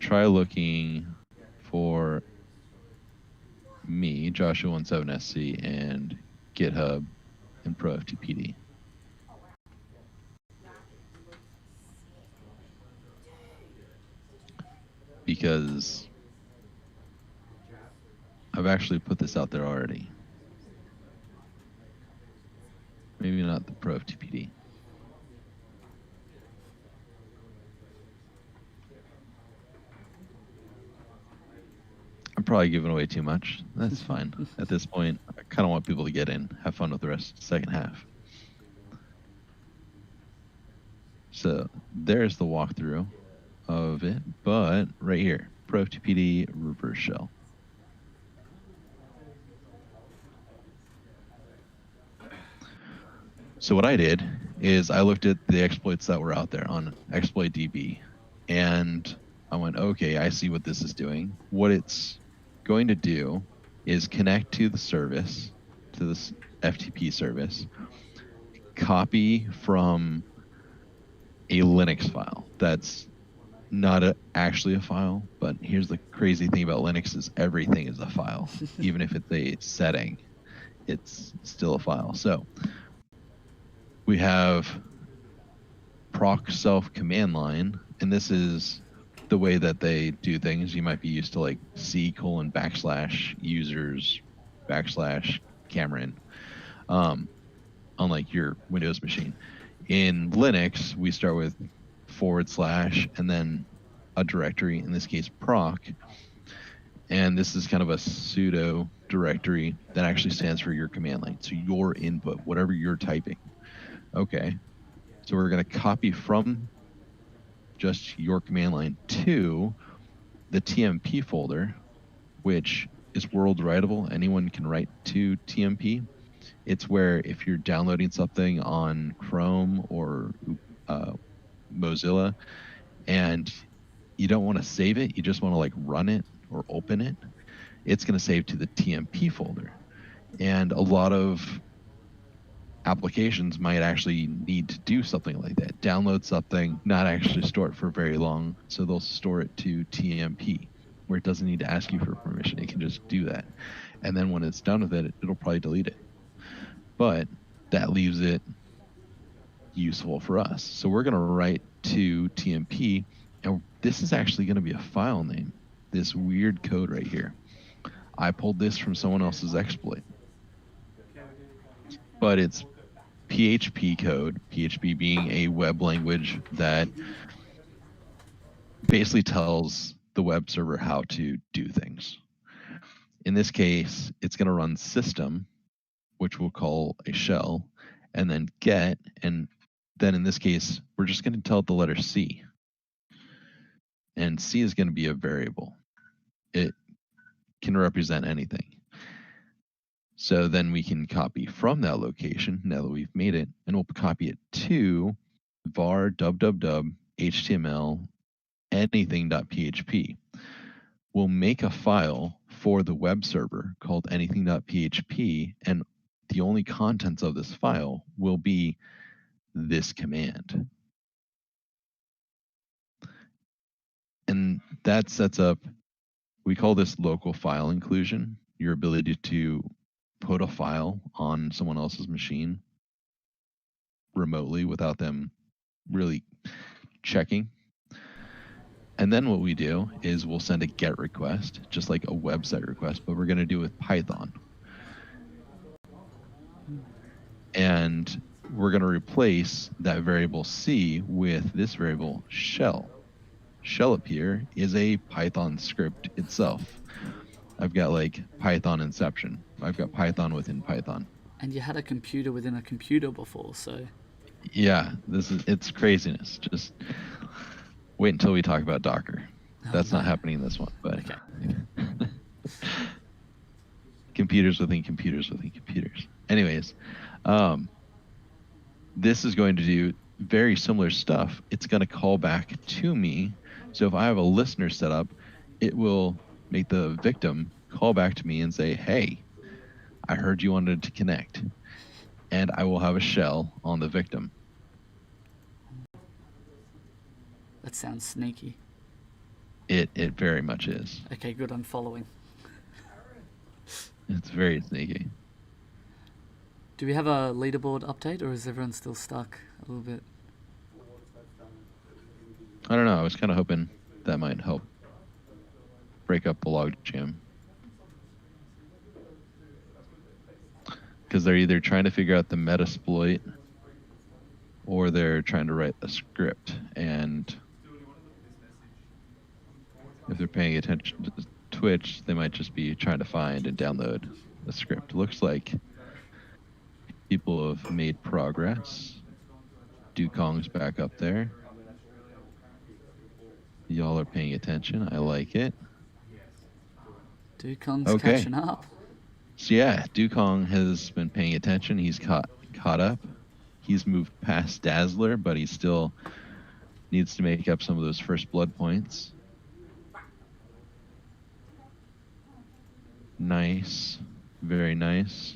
try looking for me, Joshua17SC, and GitHub and ProFTPD. Because I've actually put this out there already. Maybe not the ProFTPD. I'm probably giving away too much. That's fine. At this point, I kind of want people to get in, have fun with the rest of the second half. So there's the walkthrough of it, but right here, ProFTPD reverse shell. So what I did is I looked at the exploits that were out there on ExploitDB, and I went, okay, I see what this is doing. What it's going to do is connect to the service, to this FTP service, copy from a Linux file that's not actually a file, but here's the crazy thing about Linux is everything is a file. Even if it's a setting, it's still a file. So we have proc self command line, and this is the way that they do things. You might be used to like C:\\users / Cameron. unlike your Windows machine. In Linux, we start with / and then a directory, in this case proc, and this is kind of a pseudo directory that actually stands for your command line. So your input, whatever you're typing. Okay, so we're going to copy from just your command line to the TMP folder, which is world writable. Anyone can write to TMP. It's where if you're downloading something on Chrome or Mozilla and you don't want to save it, you just want to like run it or open it, it's going to save to the TMP folder. And a lot of applications might actually need to do something like that. Download something, not actually store it for very long. So they'll store it to TMP, where it doesn't need to ask you for permission. It can just do that. And then when it's done with it, it'll probably delete it. But that leaves it useful for us. So we're going to write to TMP, and this is actually going to be a file name, this weird code right here. I pulled this from someone else's exploit, but it's PHP code, PHP being a web language that basically tells the web server how to do things. In this case, it's going to run system, which we'll call a shell, and then get, and then in this case, we're just going to tell it the letter C. And C is going to be a variable. It can represent anything. So then we can copy from that location, now that we've made it, and we'll copy it to var www html anything.php. We'll make a file for the web server called anything.php, and the only contents of this file will be this command. And that sets up, we call this local file inclusion, your ability to put a file on someone else's machine remotely without them really checking. And then what we do is we'll send a GET request, just like a website request, but we're going to do it with Python. And we're going to replace that variable C with this variable shell. Shell up here is a Python script itself. I've got like Python inception. I've got Python within Python. And you had a computer within a computer before, so Yeah, it's craziness. Just wait until we talk about Docker. That's not happening in this one, but okay. computers within computers within computers. Anyways, this is going to do very similar stuff. It's going to call back to me. So if I have a listener set up, it will make the victim call back to me and say, hey, I heard you wanted to connect. And I will have a shell on the victim. That sounds sneaky. It very much is. Okay, good, I'm following. It's very sneaky. Do we have a leaderboard update, or is everyone still stuck a little bit? I don't know. I was kind of hoping that might help break up the log jam. Because they're either trying to figure out the Metasploit or they're trying to write a script. And if they're paying attention to Twitch, they might just be trying to find and download a script. Looks like people have made progress. Dukong's back up there. Y'all are paying attention. I like it. Dukong's Okay. catching up. So yeah, Dukong has been paying attention. He's caught up. He's moved past Dazzler, but he still needs to make up some of those first blood points. Nice. Very nice.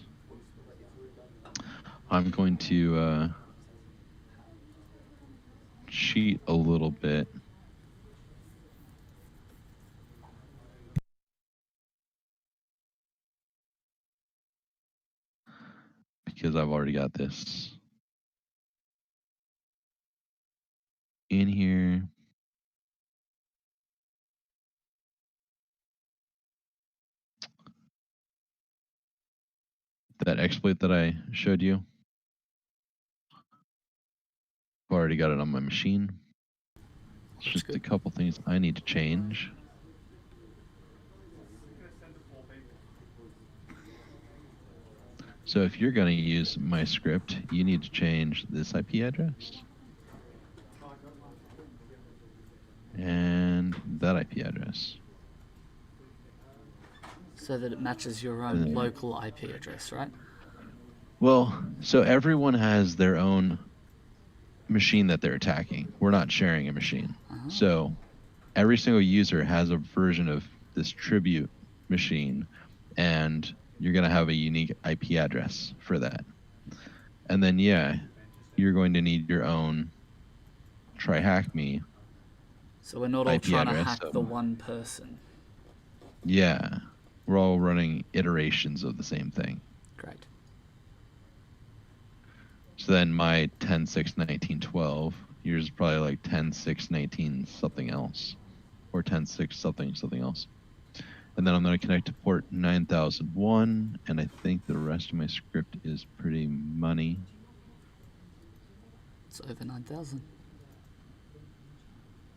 I'm going to cheat a little bit. Because I've already got this in here. That exploit that I showed you. already got it on my machine. It's That's just a good. couple things I need to change. So if you're going to use my script, you need to change this IP address and that IP address. So that it matches your own local IP address, right? Well, so everyone has their own machine that they're attacking. We're not sharing a machine. So every single user has a version of this tribute machine, and you're going to have a unique IP address for that. And then, yeah, you're going to need your own try hack me. So we're not all IP trying to address, hack so- the one person. Yeah, we're all running iterations of the same thing. Great. So then my 10.6.19.12, yours is probably like 10.6.19 something else, or 10.6 something else. And then I'm going to connect to port 9001, and I think the rest of my script is pretty money. It's over 9,000.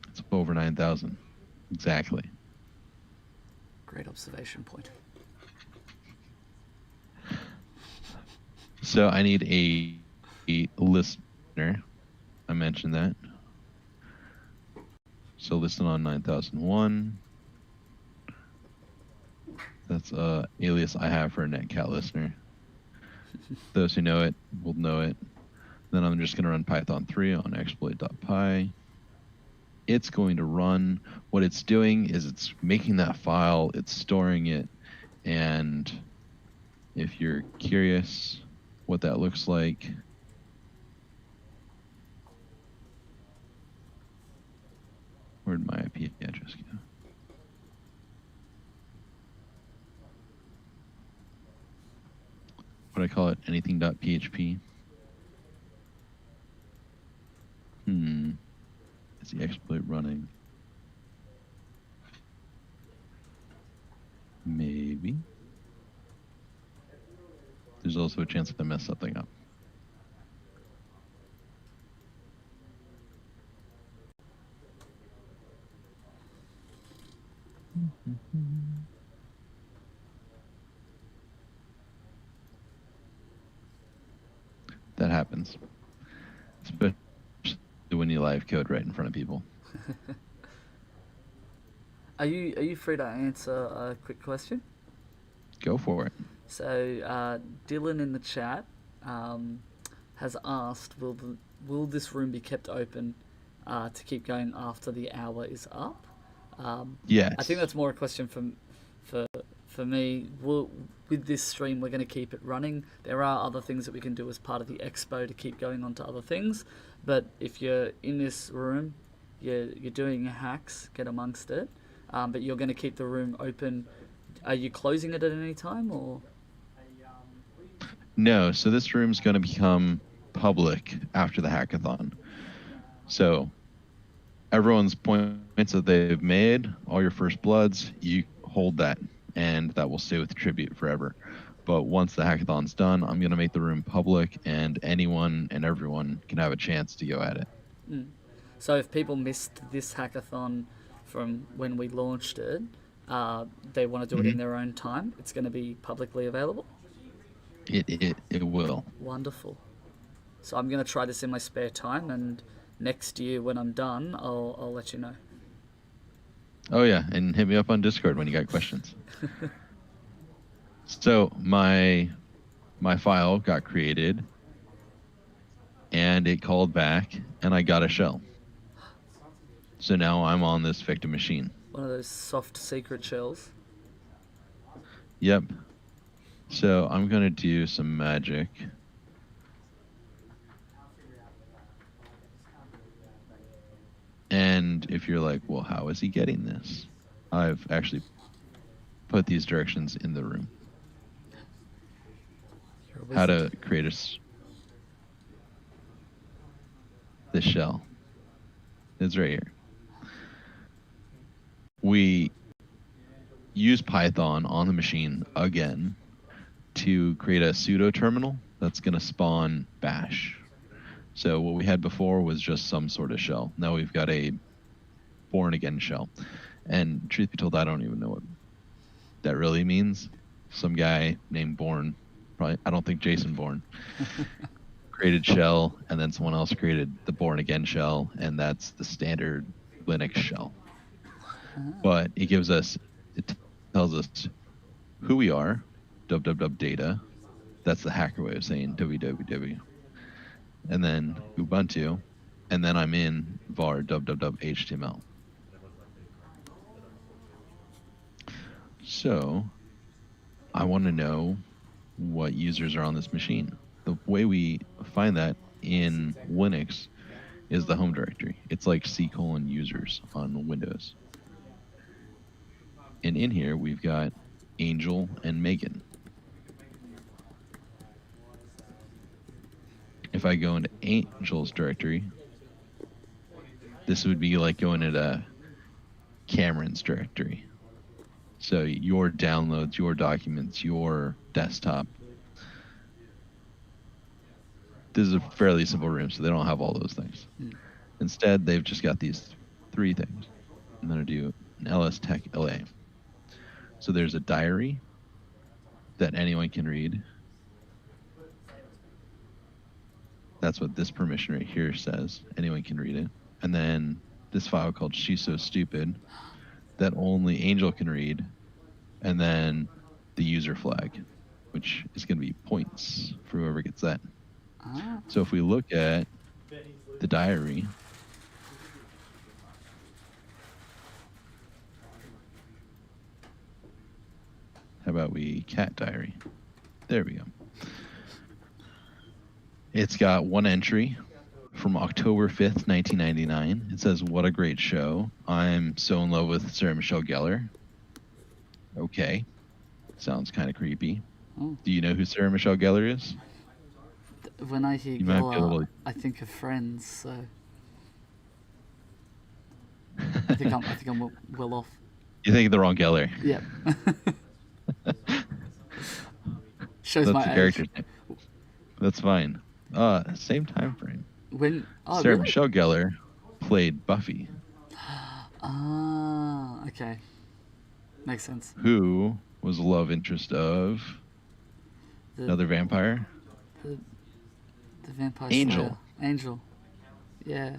It's over 9,000. Exactly. Great observation point. So I need a listener. I mentioned that. So listen on 9001. That's a alias I have for a netcat listener. Those who know it will know it. Then I'm just going to run Python 3 on exploit.py. It's going to run. What it's doing is it's making that file, it's storing it, and if you're curious what that looks like, where'd my IP address go? What do I call it? Anything.php? Is the exploit running? Maybe. There's also a chance that I messed something up. That happens. Especially when you live code right in front of people. Are you free to answer a quick question? Go for it. So Dylan in the chat has asked, will this room be kept open to keep going after the hour is up? Yes. I think that's more a question for me. With this stream, we're going to keep it running. There are other things that we can do as part of the expo to keep going on to other things. But if you're in this room, you're doing hacks, get amongst it. But you're going to keep the room open. Are you closing it at any time, or? No, so this room's going to become public after the hackathon. So everyone's points that they've made, all your first bloods, you hold that, and that will stay with Tribute forever. But once the hackathon's done, I'm going to make the room public, and anyone and everyone can have a chance to go at it. So if people missed this hackathon from when we launched it, they want to do it in their own time, it's going to be publicly available? It will. Wonderful. So I'm going to try this in my spare time, and next year when I'm done, I'll let you know. Oh yeah, and hit me up on Discord when you got questions. So my file got created, and it called back, and I got a shell. So now I'm on this victim machine. One of those soft secret shells. Yep. So I'm going to do some magic. And if you're like, well, how is he getting this? I've actually put these directions in the room. How to create this shell. It's right here. We use Python on the machine again to create a pseudo terminal that's going to spawn bash. So what we had before was just some sort of shell. Now we've got a born again shell. And truth be told, I don't even know what that really means. Some guy named Bourne, probably, I don't think Jason Bourne, created shell, and then someone else created the born again shell, and that's the standard Linux shell. But it tells us who we are, www data. That's the hacker way of saying www. And then Ubuntu, and then I'm in var www HTML. So I want to know what users are on this machine. The way we find that in Linux is the home directory. It's like C:users on Windows. And in here, we've got Angel and Megan. If I go into Angel's directory, this would be like going into Cameron's directory. So your downloads, your documents, your desktop. This is a fairly simple room, so they don't have all those things. Instead, they've just got these 3 things. I'm going to do an LS Tech LA. So there's a diary that anyone can read. That's what this permission right here says. Anyone can read it. And then this file called She's So Stupid that only Angel can read. And then the user flag, which is going to be points for whoever gets that. So if we look at the diary, how about we cat diary? There we go. It's got 1 entry from October 5th, 1999. It says, "What a great show. I'm so in love with Sarah Michelle Gellar." Okay. Sounds kind of creepy. Oh. Do you know who Sarah Michelle Gellar is? When I hear You might be able Geller, to- I think of Friends, so I think I'm well off. You think of the wrong Gellar. Yeah. Shows That's my the age. character's name. That's fine. Same time frame. When Sarah really? Michelle Gellar played Buffy, Ah, okay. Makes sense. who was a love interest of The, another vampire. the vampire Angel. Slayer. Angel. Yeah.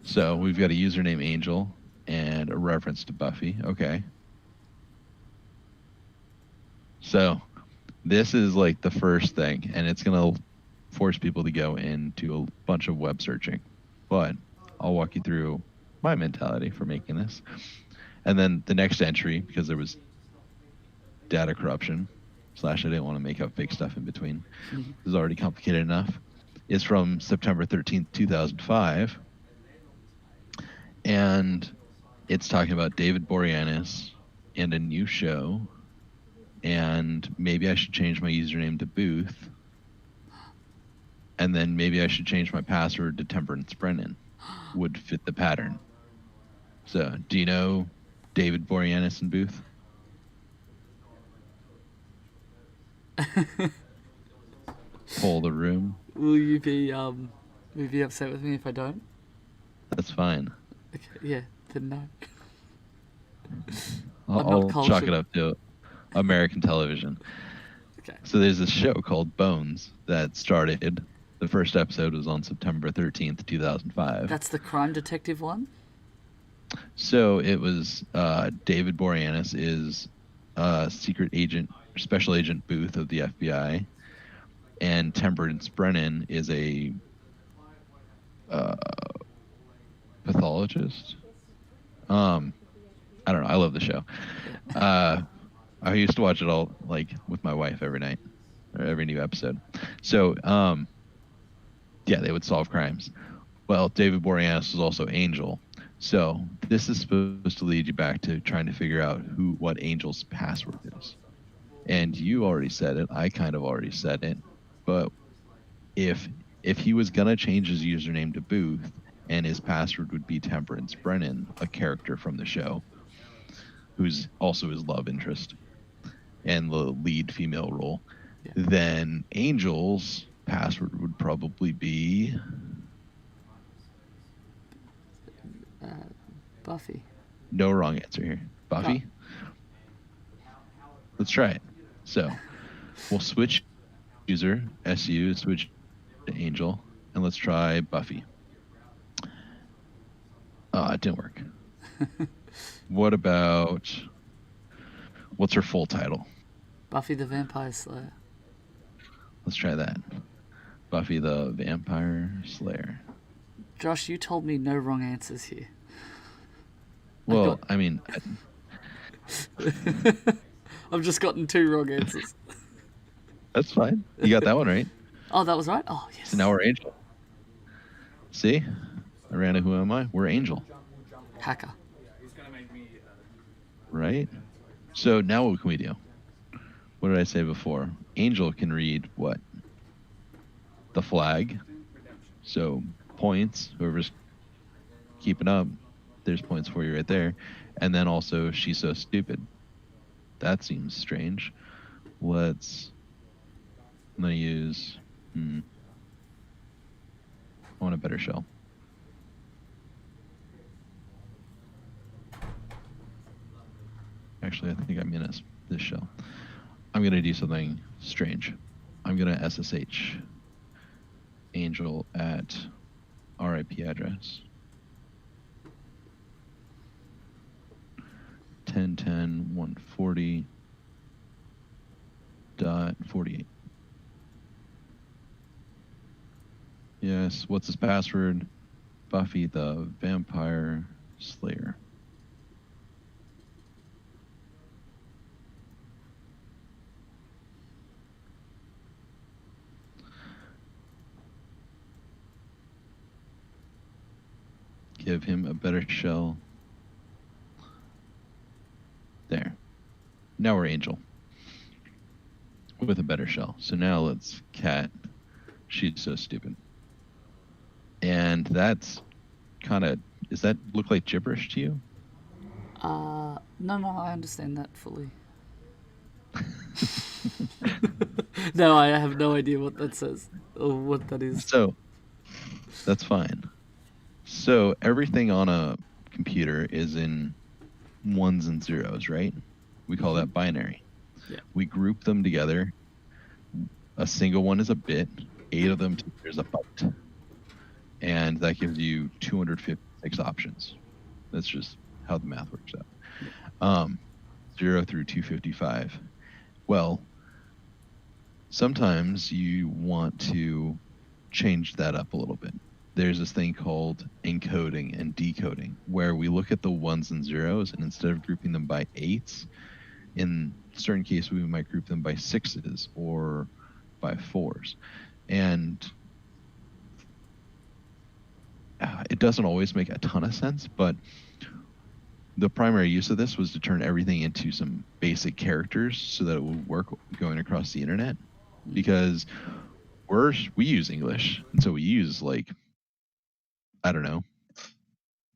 So we've got a user named Angel and a reference to Buffy. Okay. So this is like the first thing, and it's going to force people to go into a bunch of web searching. But I'll walk you through my mentality for making this. And then the next entry, because there was data corruption, / I didn't want to make up fake stuff in between. This is already complicated enough. Is from September 13th, 2005. And it's talking about David Boreanaz and a new show. And maybe I should change my username to Booth. And then maybe I should change my password to Temperance Brennan. Would fit the pattern. So, do you know David Boreanaz and Booth? Poll the room. Will you be upset with me if I don't? That's fine. Okay, yeah, then no. I'll, I'm not I'll chalk cultured. it up to American television. Okay. So there's this show called Bones that started. The first episode was on September 13th, 2005. That's the crime detective one? So it was David Boreanaz is secret agent, special agent Booth of the FBI, and Temperance Brennan is a pathologist. I don't know. I love the show. I used to watch it all like with my wife every night or every new episode. So yeah, they would solve crimes. Well, David Boreanaz was also Angel. So this is supposed to lead you back to trying to figure out what Angel's password is. And you already said it. I kind of already said it. But if he was gonna change his username to Booth and his password would be Temperance Brennan, a character from the show, who's also his love interest and the lead female role, then Angel's password would probably be Buffy. no wrong answer here. Buffy? Let's try it. So we'll switch user, SU, switch to Angel, and let's try Buffy. It didn't work. What about, what's her full title? Buffy the Vampire Slayer. Let's try that. Buffy the Vampire Slayer. Josh, you told me no wrong answers here. Well, I mean, I've just gotten 2 wrong answers. that's fine. You got that one right. Oh, that was right? Oh, yes. So now we're Angel. See? Miranda, who am I? We're Angel. Hacker. Right? So now what can we do? What did I say before? Angel can read what? The flag. So points, whoever's keeping up, there's points for you right there. And then also, she's so stupid. That seems strange. I'm going to use, I want a better shell. Actually, I think I mean this shell. I'm going to do something strange. I'm going to SSH Angel at RIP address 10.10.140.48. Yes, what's his password? Buffy the Vampire Slayer. Give him a better shell. There. Now we're Angel. With a better shell. So now let's cat. She's so stupid. And that's kind of, does that look like gibberish to you? No, I understand that fully. No, I have no idea what that says or what that is. So, that's fine. So, everything on a computer is in ones and zeros, right? We call that binary. Yeah. We group them together. A single one is a bit. 8 of them, there's a byte. And that gives you 256 options. That's just how the math works out. 0 through 255. Well, sometimes you want to change that up a little bit. There's this thing called encoding and decoding, where we look at the ones and zeros, and instead of grouping them by 8s, in certain cases we might group them by 6s or by 4s. And it doesn't always make a ton of sense, but the primary use of this was to turn everything into some basic characters so that it would work going across the internet. Because we use English, and so we use, like, I don't know,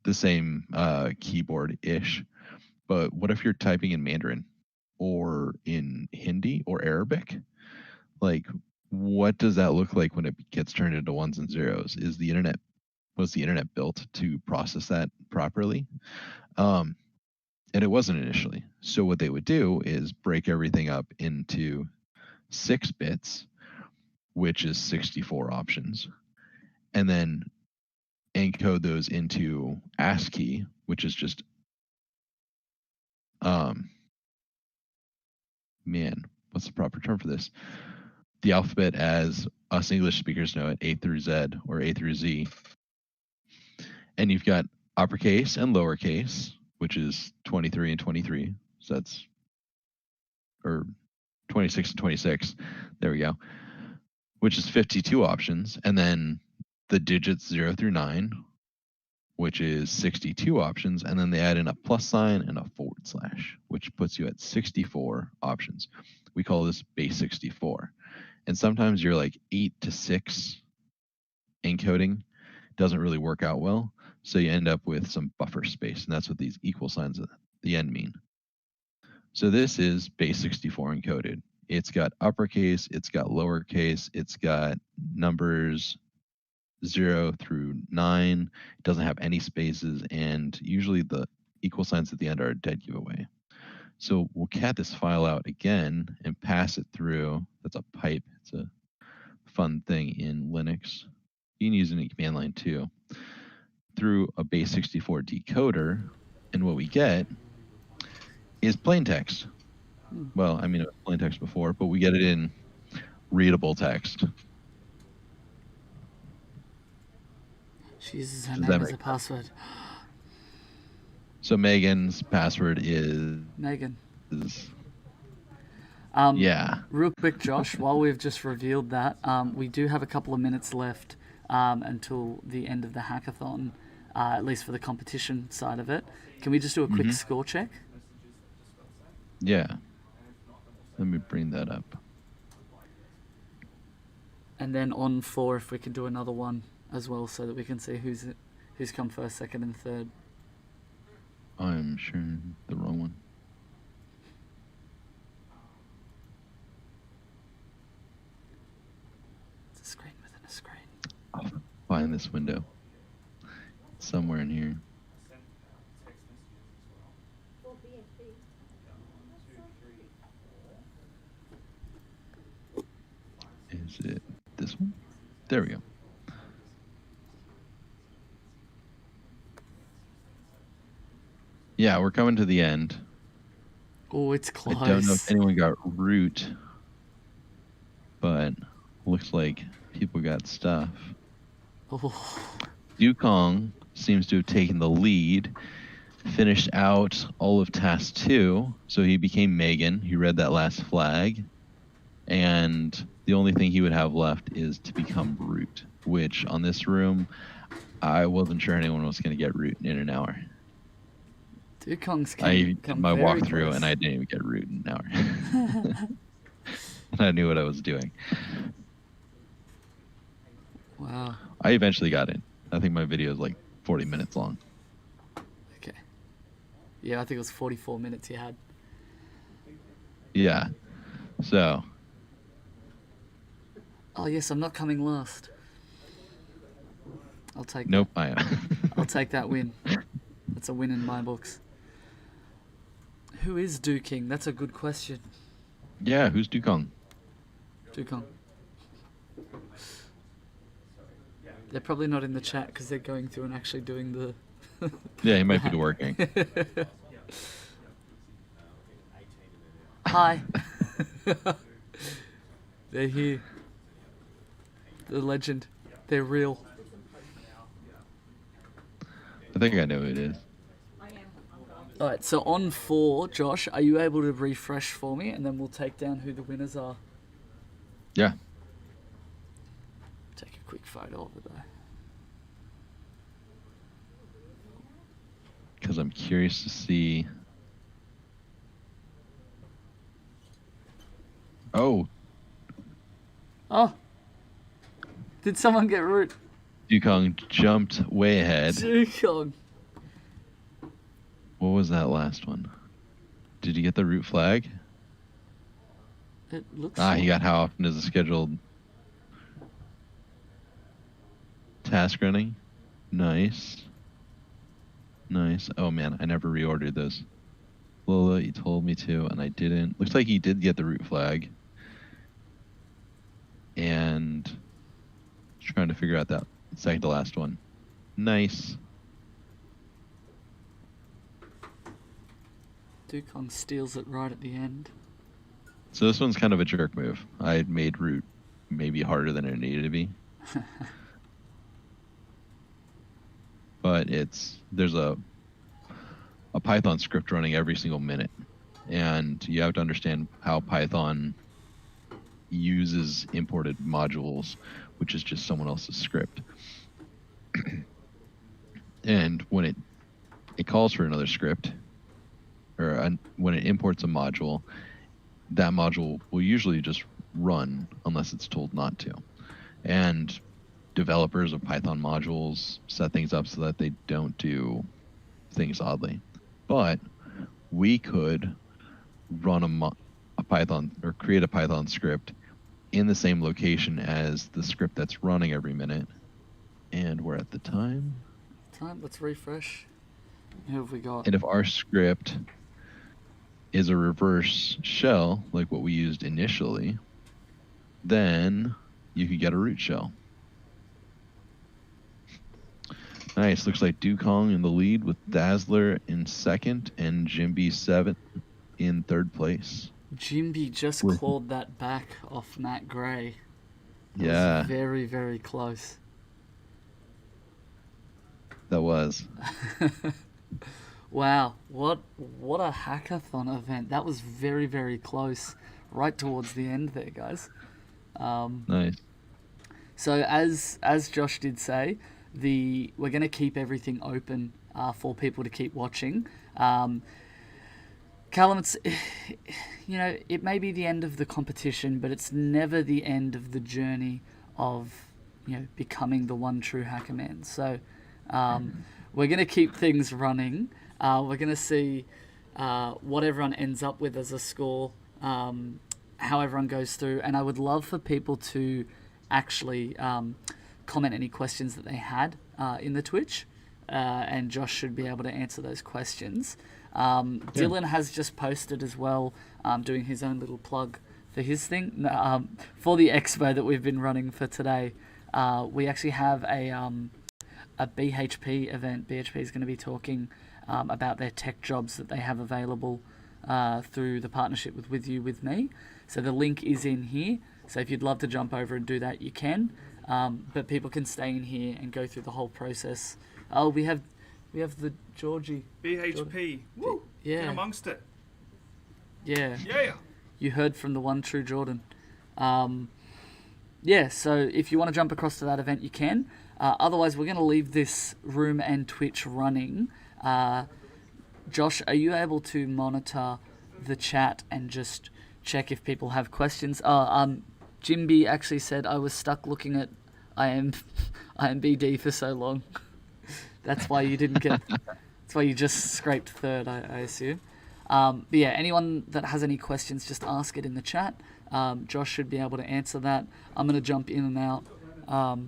the same keyboard-ish. But what if you're typing in Mandarin or in Hindi or Arabic? Like, what does that look like when it gets turned into ones and zeros? Was the internet built to process that properly? And it wasn't initially. So what they would do is break everything up into 6 bits, which is 64 options, and then encode those into ASCII, which is just, what's the proper term for this? The alphabet as us English speakers know it, A through Z or A through Z. And you've got uppercase and lowercase, which is 23 and 23. So that's, or 26 and 26. There we go. Which is 52 options. And then the digits 0 through 9, which is 62 options. And then they add in a plus sign and a /, which puts you at 64 options. We call this base 64. And sometimes you're like 8 to 6 encoding doesn't really work out well. So you end up with some buffer space, and that's what these equal signs at the end mean. So this is base 64 encoded. It's got uppercase, it's got lowercase, it's got numbers 0 through 9. It doesn't have any spaces, and usually the equal signs at the end are a dead giveaway. So we'll cat this file out again and pass it through. That's a pipe. It's a fun thing in Linux. You can use it in command line too. Through a base 64 decoder, and what we get is plain text. Well, I mean, it was plain text before, but we get it in readable text. She uses her Does name that as a make password. So Megan's password is Megan. yeah. Real quick, Josh, while we've just revealed that, we do have a couple of minutes left until the end of the hackathon, at least for the competition side of it. Can we just do a quick score check? Yeah. Let me bring that up. And then on 4, if we can do another one as well, so that we can see who's come first, second, and third. I'm sure the wrong one. It's a screen within a screen. I'll find this window. It's somewhere in here. Is it this one? There we go. Yeah, we're coming to the end. Oh, it's close. I don't know if anyone got root, but looks like people got stuff. Oh. Dukong seems to have taken the lead, finished out all of task 2, so he became Megan. He read that last flag, and the only thing he would have left is to become root, which on this room, I wasn't sure anyone was going to get root in an hour. Dukong's I did my walkthrough close. and I didn't even get root in an hour. And I knew what I was doing. Wow. I eventually got in. I think my video is like 40 minutes long. Okay. Yeah, I think it was 44 minutes you had. Yeah. So. Oh yes, I'm not coming last. I'll take. Nope, that. I am. I'll take that win. That's a win in my books. Who is Duking? That's a good question. Yeah, who's Dukong? Dukong. They're probably not in the chat because they're going through and actually doing the. Yeah, he might be working. Hi. They're here. The legend. They're real. I think I know who it is. Alright, so on 4, Josh, are you able to refresh for me and then we'll take down who the winners are? Yeah. Take a quick photo of it though. Because I'm curious to see. Oh, Oh! Did someone get root? Dukong jumped way ahead. Dukong. What was that last one? Did you get the root flag? It looks He got how often is a scheduled task running? Nice. Nice. Oh man, I never reordered those. Lola, you told me to, and I didn't. Looks like he did get the root flag. And trying to figure out that second to last one. Nice. Dukong steals it right at the end. So this one's kind of a jerk move. I had made root maybe harder than it needed to be. But there's a Python script running every single minute. And you have to understand how Python uses imported modules, which is just someone else's script. And when it calls for another script, or when it imports a module, that module will usually just run unless it's told not to. And developers of Python modules set things up so that they don't do things oddly. But we could run a Python or create a Python script in the same location as the script that's running every minute. And we're at the time. Let's refresh. Who have we got? And if our script is a reverse shell, like what we used initially, then you could get a root shell. Nice. Looks like Dukong in the lead with Dazzler in second and Jimby 7th in third place. Jimby just clawed that back off Matt Gray. That Yeah. was very, very close. That was. Wow, what a hackathon event. That was very, very close, right towards the end there, guys. Nice. So as Josh did say, we're going to keep everything open for people to keep watching. Callum, it's, it may be the end of the competition, but it's never the end of the journey of, becoming the one true hacker man. So we're going to keep things running. We're going to see what everyone ends up with as a score, how everyone goes through. And I would love for people to actually comment any questions that they had in the Twitch. And Josh should be able to answer those questions. Dylan has just posted as well, doing his own little plug for his thing. For the expo that we've been running for today, we actually have a BHP event. BHP is going to be talking about their tech jobs that they have available through the partnership with You With Me. So the link is in here. So if you'd love to jump over and do that, you can. But people can stay in here and go through the whole process. Oh, we have the Georgie. BHP. Woo! Yeah. Get amongst it. Yeah. Yeah. You heard from the one true Jordan. Yeah, so if you want to jump across to that event, you can. Otherwise, we're going to leave this room and Twitch running. Josh, are you able to monitor the chat and just check if people have questions? Jimby actually said I was stuck looking at IMBD for so long. That's why you didn't get. That's why you just scraped third, I assume. But yeah, anyone that has any questions, just ask it in the chat. Josh should be able to answer that. I'm going to jump in and out.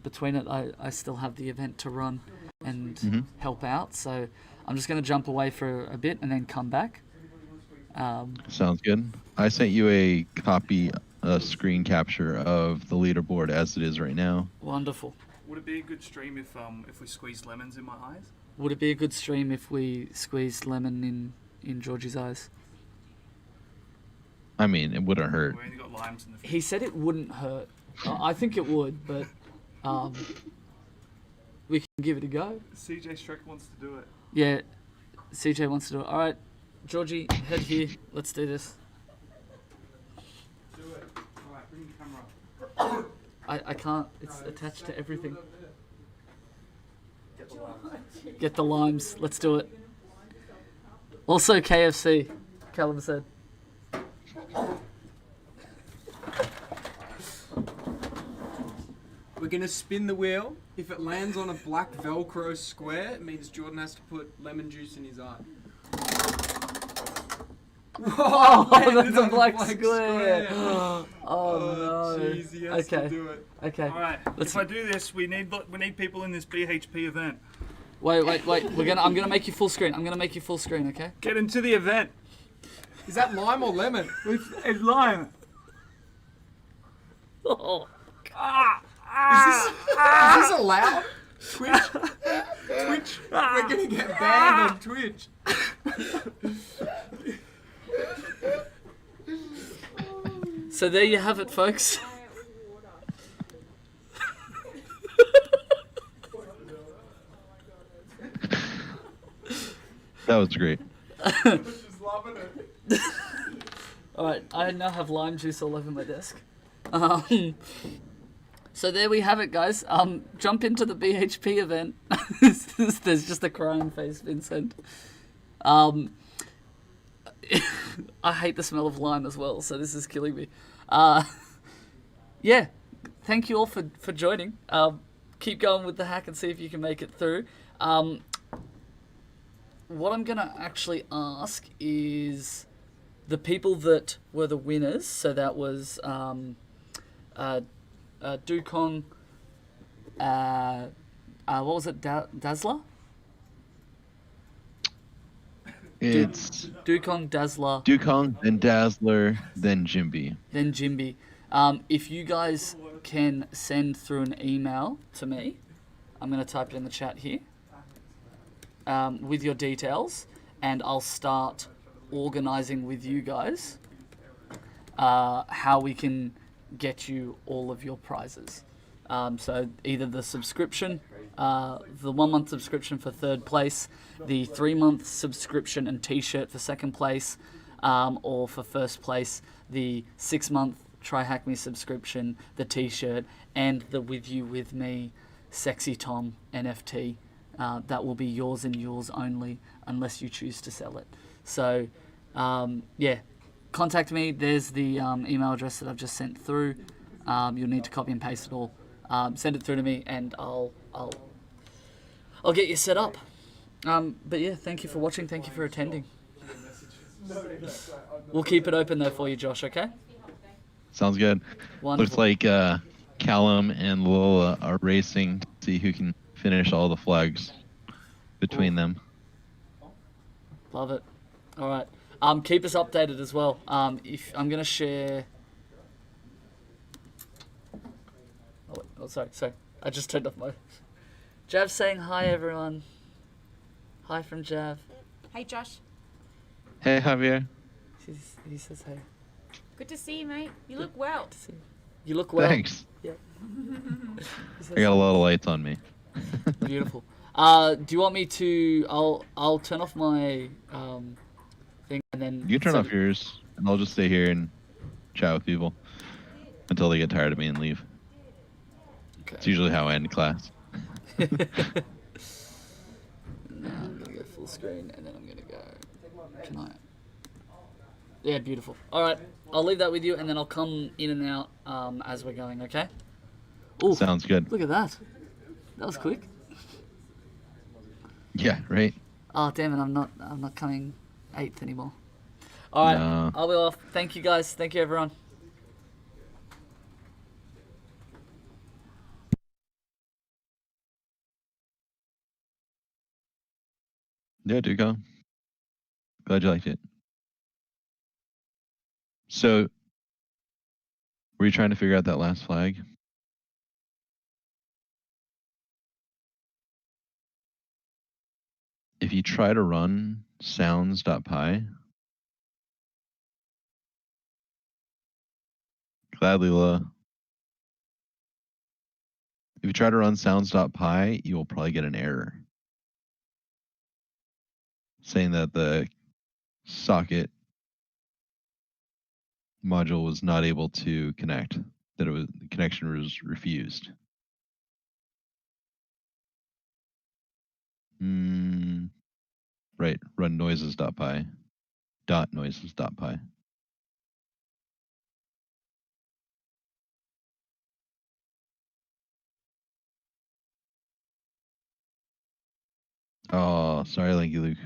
Between it, I still have the event to run and help out. So I'm just going to jump away for a bit and then come back. Sounds good. I sent you a copy, a screen capture of the leaderboard as it is right now. Wonderful. Would it be a good stream if we squeezed lemons in my eyes? Would it be a good stream if we squeezed lemon in Georgie's eyes? I mean, it wouldn't hurt. We only got limes in the He said it wouldn't hurt. I think it would, but we can give it a go. CJ Streck wants to do it. Yeah, CJ wants to do it. All right, Georgie, head here. Let's do this. Do it. Alright, bring the camera. I can't. It's attached to everything. Get the limes. Let's do it. Also KFC, Callum said. We're going to spin the wheel. If it lands on a black Velcro square, it means Jordan has to put lemon juice in his eye. Oh, landed that's a on black square. Oh, no. Jeez, he has to Okay. do it. Okay. Alright, Let's- if I do this, we need people in this BHP event. Wait. I'm gonna make you full screen. Okay? Get into the event. Is that lime or lemon? It's lime. Oh. Is this allowed? Twitch? We're going to get banned on Twitch. So there you have it, folks. That was great. Just loving it. Alright, I now have lime juice all over my desk. So there we have it, guys. Jump into the BHP event. There's just a crying face, Vincent. I hate the smell of lime as well, so this is killing me. Yeah, thank you all for joining. Keep going with the hack and see if you can make it through. What I'm going to actually ask is the people that were the winners, so that was Dukong, what was it, Dazzler? It's Dukong, Dazzler, Dukong, then Dazzler, then Jimby. then Jimby. If you guys can send through an email to me, I'm going to type it in the chat here, with your details, and I'll start organising with you guys how we can get you all of your prizes. So either the subscription, the 1 month subscription for third place, the 3 month subscription and t-shirt for second place, or for first place, the 6 month Try Hack Me subscription, the t-shirt, and the With You With Me Sexy Tom NFT. That will be yours and yours only unless you choose to sell it. So, yeah, contact me. There's the email address that I've just sent through. You'll need to copy and paste it all. Send it through to me, and I'll get you set up. But yeah, thank you for watching. Thank you for attending. We'll keep it open though for you, Josh. Okay? Sounds good. Wonderful. Looks like Callum and Lola are racing to see who can finish all the flags between them. Love it. All right. Keep us updated as well. If I'm gonna share. Oh, sorry. I just turned off my. Jav saying hi, everyone. Hi from Jav. Hey Josh, Hey, Javier. He says hey. good to see you, mate. You look well. See you. You look well. Thanks. Yeah. He says I got a lot of lights on me. beautiful. Do you want me to? I'll turn off my thing and then. You can turn off yours, and I'll just stay here and chat with people until they get tired of me and leave. Okay. It's usually how I end class. Now I'm gonna go full screen and then I'm gonna go. Can I? Yeah, beautiful. All right, I'll leave that with you, and then I'll come in and out as we're going. Okay. Ooh, Sounds good. look at that. That was quick. Yeah, right? Oh damn it! I'm not coming 8th anymore. All right, No. I'll be off. Thank you guys. Thank you everyone. Yeah, Duco. Glad you liked it. So, were you trying to figure out that last flag? If you try to run sounds.py, gladly, Lola. If you try to run sounds.py, you will probably get an error saying that the socket module was not able to connect, that the connection was refused. Right, run noises.py, .noises.py. Oh, sorry, Lanky Luke.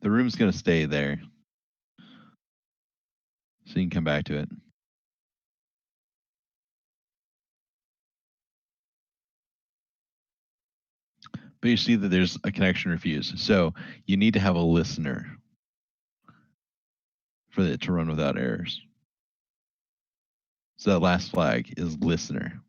The room's gonna stay there, so you can come back to it. But you see that there's a connection refused. So you need to have a listener for it to run without errors. So that last flag is listener.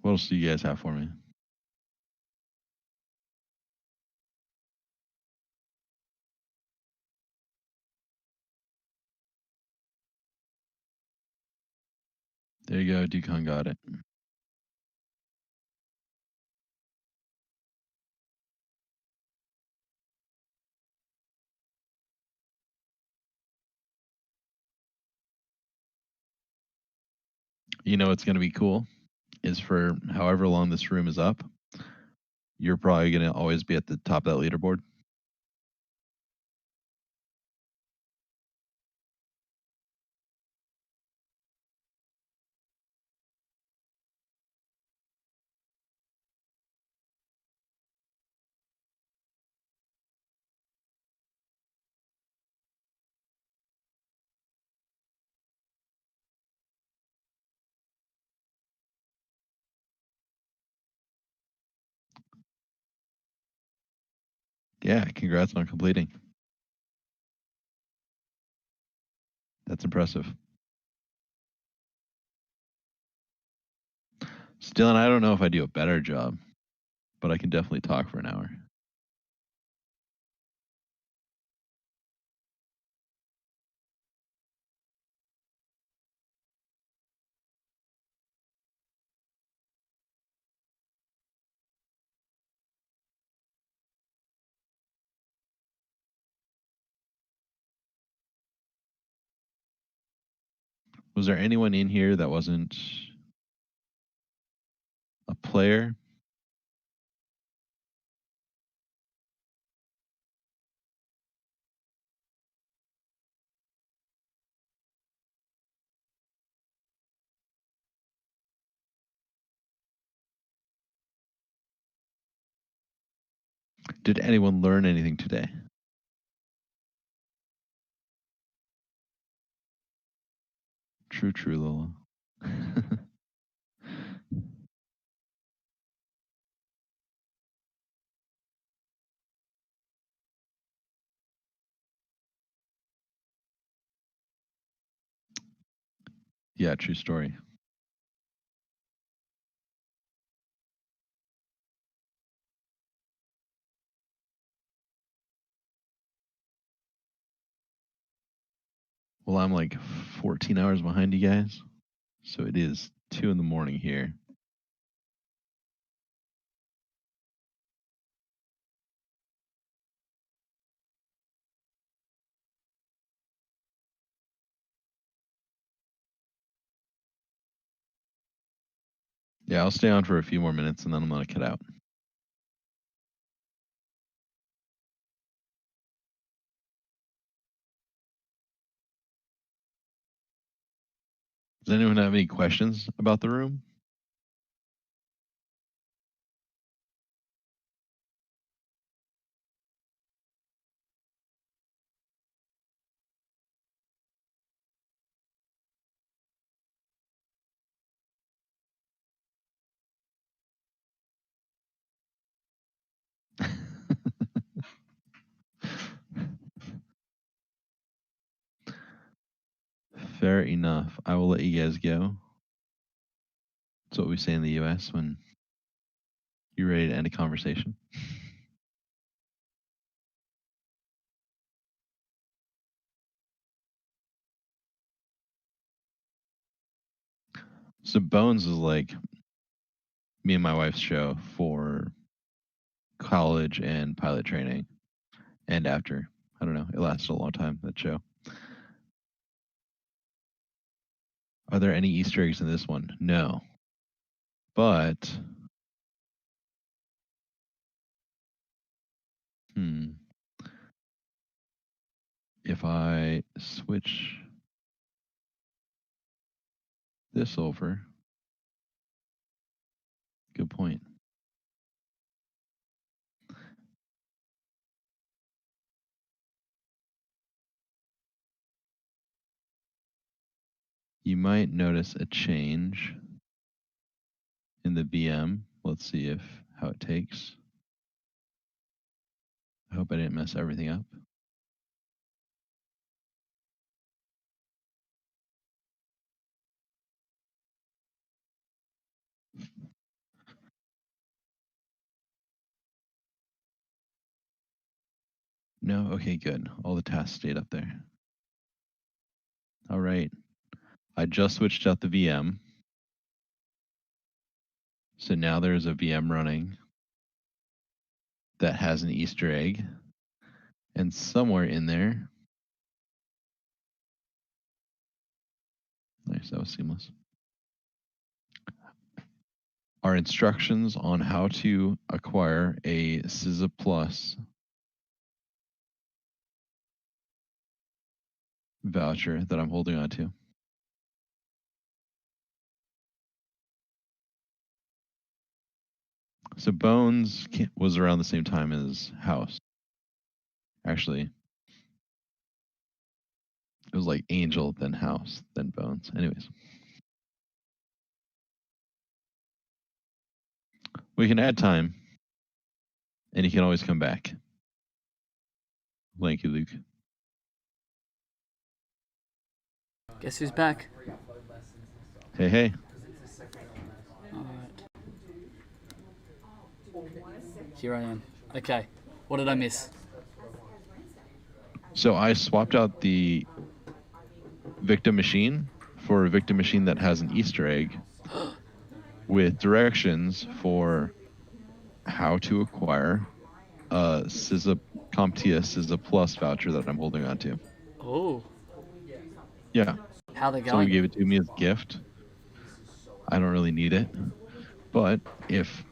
What else do you guys have for me? There you go, Decon got it. You know what's going to be cool is for however long this room is up, you're probably going to always be at the top of that leaderboard. Yeah, congrats on completing. That's impressive. Still, and I don't know if I do a better job, but I can definitely talk for an hour. Was there anyone in here that wasn't a player? Did anyone learn anything today? True, Lola. Yeah, true story. Well, I'm like 14 hours behind you guys. So it is 2 in the morning here. Yeah, I'll stay on for a few more minutes and then I'm going to cut out. Does anyone have any questions about the room? Fair enough. I will let you guys go. That's what we say in the US when you're ready to end a conversation. So Bones is like me and my wife's show for college and pilot training and after. I don't know. It lasted a long time, that show. Are there any Easter eggs in this one? No. But if I switch this over, good point. You might notice a change in the VM. Let's see how it takes. I hope I didn't mess everything up. No? Okay, good. All the tasks stayed up there. All right. I just switched out the VM. So now there's a VM running that has an Easter egg. And somewhere in there, nice, that was seamless. are instructions on how to acquire a SZA Plus voucher that I'm holding on to. So Bones was around the same time as House. Actually, it was like Angel, then House, then Bones. Anyways. We can add time, and you can always come back. Thank you, Luke. Guess who's back? Hey, hey. Alright. Here I am. Okay. What did I miss? So I swapped out the victim machine for a victim machine that has an Easter egg with directions for how to acquire a COMPTIA SZA Plus voucher that I'm holding on to. Oh. Yeah. How they Someone going? gave it to me as a gift. I don't really need it. But if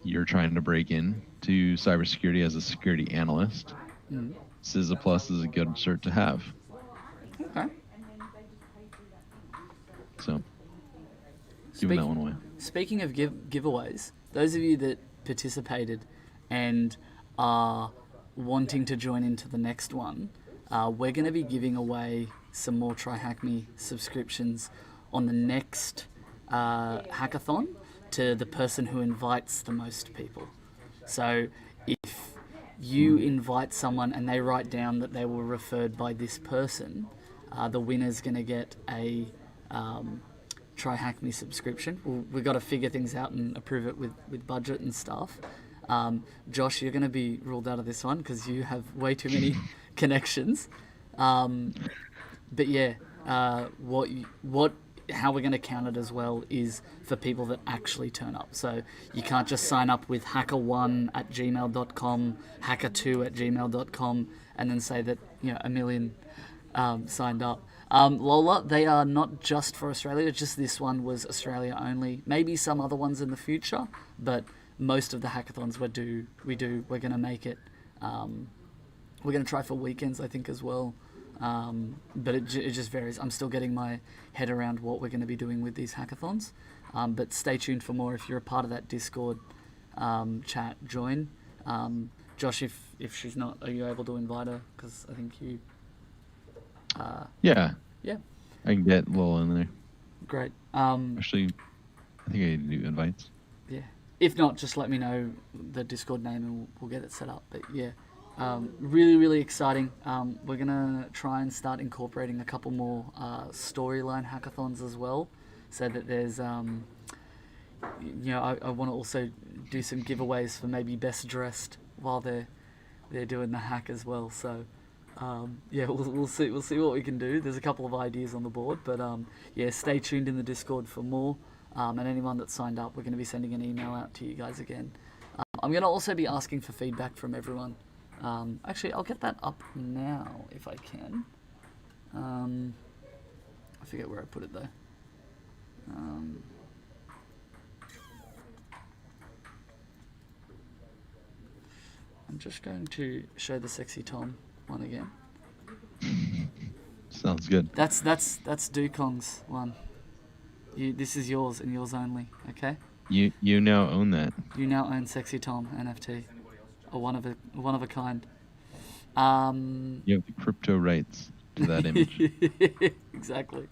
you're trying to break in to cybersecurity as a security analyst, SZA Plus is a good cert to have. Okay. So, giving that one away. Speaking of giveaways, those of you that participated and are wanting to join into the next one, we're going to be giving away some more Try Hack Me subscriptions on the next hackathon to the person who invites the most people. So if you invite someone and they write down that they were referred by this person, the winner's going to get a Try Hack Me subscription. We've got to figure things out and approve it with budget and stuff. Josh, you're going to be ruled out of this one because you have way too many connections. But yeah, how we're going to count it as well is for people that actually turn up. So you can't just sign up with hacker1@gmail.com, hacker2@gmail.com, and then say that a million signed up. Lola, they are not just for Australia. Just this one was Australia only. Maybe some other ones in the future, but most of the hackathons we're going to make it. We're going to try for weekends, I think, as well. But it just varies. I'm still getting my head around what we're going to be doing with these hackathons. But stay tuned for more. If you're a part of that Discord chat, join. Josh, if she's not, are you able to invite her? Because I think you... Yeah. Yeah. I can get Lola in there. Great. Actually, I think I need to do invites. Yeah. If not, just let me know the Discord name and we'll get it set up. But yeah, really, really exciting. We're going to try and start incorporating a couple more storyline hackathons as well, so that there's, I want to also do some giveaways for maybe best dressed while they're doing the hack as well. So yeah, we'll see what we can do. There's a couple of ideas on the board, but yeah, stay tuned in the Discord for more. And anyone that signed up, we're going to be sending an email out to you guys again. I'm going to also be asking for feedback from everyone. Actually, I'll get that up now if I can. I forget where I put it though. I'm just going to show the Sexy Tom one again. Sounds good. That's Dukong's one. This is yours and yours only, okay? You now own that. You now own Sexy Tom NFT, a one of a kind. You have the crypto rights to that image. Exactly.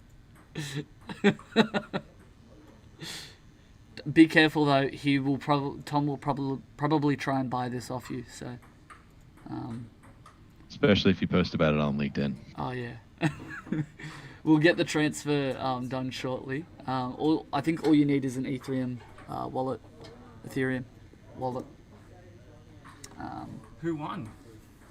Be careful though. Tom will probably try and buy this off you. So. Especially if you post about it on LinkedIn. Oh yeah. We'll get the transfer done shortly. I think all you need is an Ethereum wallet. Who won?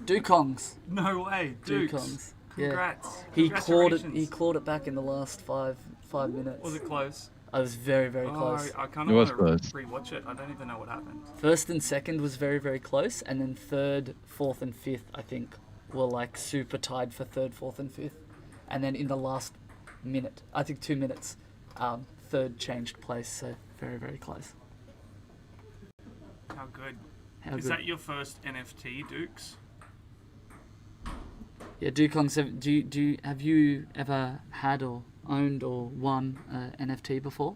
Dukong's. No way, Dukes. Dukong's. Congrats. Yeah. Congratulations. He clawed it back in the last five minutes. Was it close? I was very, very close. I kind It of was want to close. rewatch it. I don't even know what happened. First and second was very, very close, and then third, fourth, and fifth, I think, were like super tied for third, fourth, and fifth. And then in the last minute, I think 2 minutes, third changed place, so very, very close. How good. How Is good? that your first NFT, Dukes? Yeah, Dukelong, have you ever had or owned or won NFT before?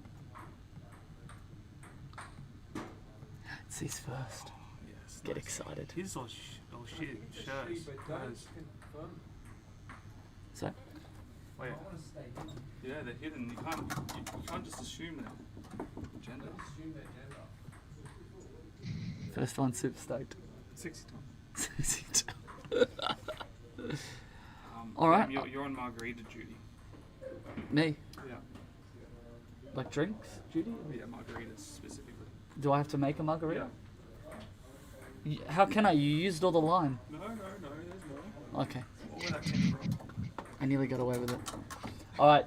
It's his first. Yes. Get nice. excited. His all shit shirts. Hers. So, Oh, yeah. Yeah, they're hidden. You can't just assume their gender. first one, super stoked. 60 times. All right. You're on margarita duty. Me? Yeah. Like drinks, Judy? Yeah, margaritas specifically. Do I have to make a margarita? Yeah. How can I? You used all the lime. No, there's more. Okay. Where that came from. I nearly got away with it. All right.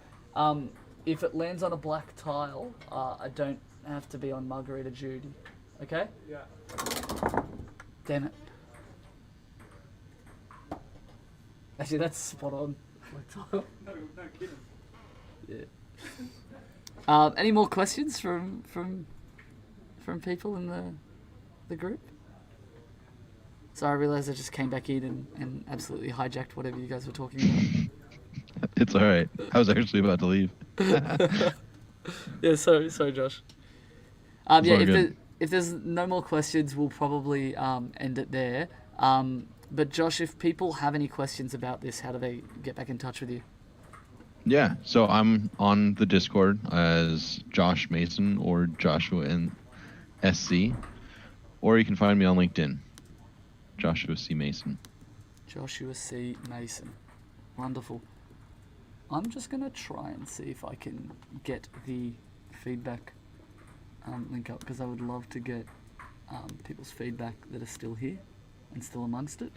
If it lands on a black tile, I don't have to be on margarita duty. Okay? Yeah. Damn it. Actually, that's spot on. No kidding. Yeah. Any more questions from people in the group? So I realised I just came back in and absolutely hijacked whatever you guys were talking about. It's all right. I was actually about to leave. Yeah, sorry, Josh. It's Yeah, all good. if there's no more questions, we'll probably end it there. But Josh, if people have any questions about this, how do they get back in touch with you? Yeah, so I'm on the Discord as Josh Mason or Joshua and SC, or you can find me on LinkedIn, Joshua C. Mason. Joshua C. Mason. Wonderful. I'm just going to try and see if I can get the feedback link up, because I would love to get people's feedback that are still here and still amongst it.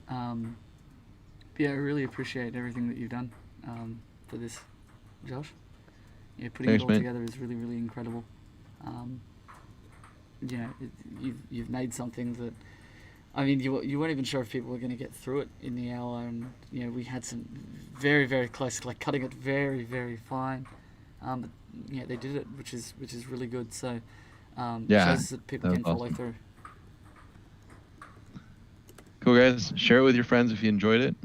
Yeah, I really appreciate everything that you've done for this, Josh. Yeah, putting Thanks, it all mate. together is really, really incredible. You know, you've made something that, I mean, you weren't even sure if people were going to get through it in the hour, and you know, we had some very, very close, like cutting it very, very fine. But yeah, they did it, which is really good. So Yeah, shows that people that can was follow awesome. through. Cool, guys. Share it with your friends if you enjoyed it.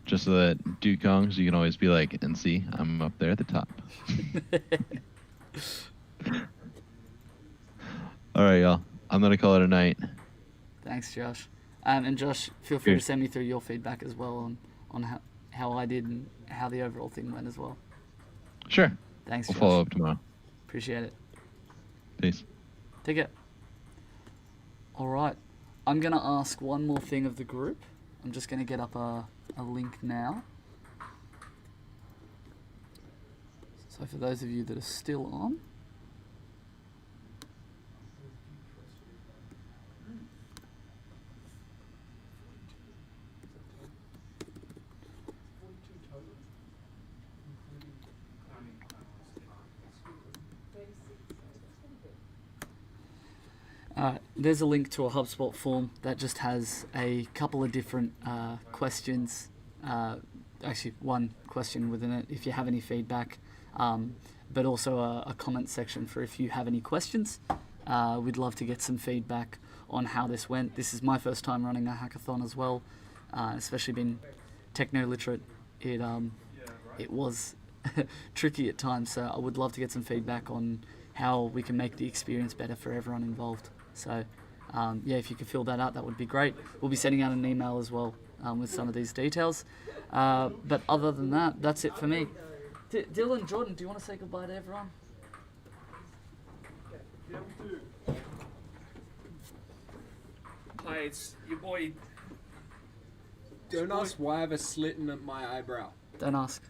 Just so that Duke Kongs, you can always be like, and see, I'm up there at the top. All right, y'all. I'm going to call it a night. Thanks, Josh. And Josh, feel free to Cheers. send me through your feedback as well on how I did and how the overall thing went as well. Sure. Thanks, We'll Josh. follow up tomorrow. Appreciate it. Peace. Take it. All right. I'm going to ask one more thing of the group. I'm just going to get up a link now. So for those of you that are still on, there's a link to a HubSpot form that just has a couple of different questions. Actually, one question within it if you have any feedback, but also a comment section for if you have any questions. We'd love to get some feedback on how this went. This is my first time running a hackathon as well, especially being techno-literate. It was tricky at times, so I would love to get some feedback on how we can make the experience better for everyone involved. So yeah, if you could fill that out, that would be great. We'll be sending out an email as well with some of these details. But other than that, that's it for me. Dylan, Jordan, do you want to say goodbye to everyone? Yeah, we do. Hi, it's your boy. Don't ask why I have a slit in my eyebrow. Don't ask.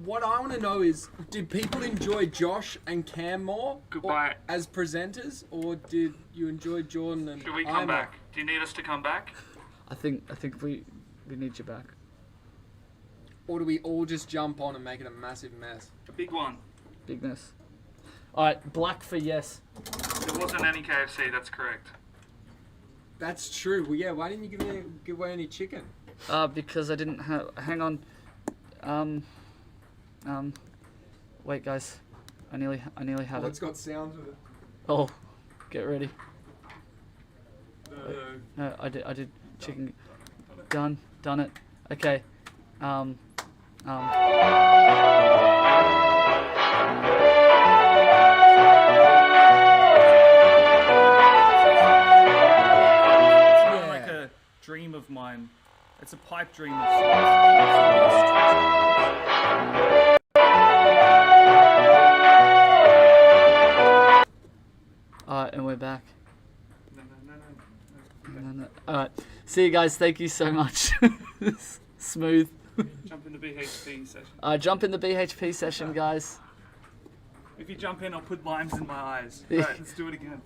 What I want to know is, did people enjoy Josh and Cam more Goodbye. as presenters, or did you enjoy Jordan and Should we I come more? back? Do you need us to come back? I think we need you back. Or do we all just jump on and make it a massive mess? A big one. Bigness. All right, black for yes. There wasn't any KFC, that's correct. That's true. Well, yeah. Why didn't you give away any chicken? Because I didn't have. Hang on. Wait, guys. I nearly had Oh, it. it's got sounds with it. Oh, get ready. No. No, I did chicken. Done it. Okay. Like a dream of mine. It's a pipe dream of Alright, and we're back. No. Alright. See you guys. Thank you so much. Smooth. Jump in the BHP session. Jump in the BHP session, guys. If you jump in, I'll put limes in my eyes. Yeah. Right, let's do it again.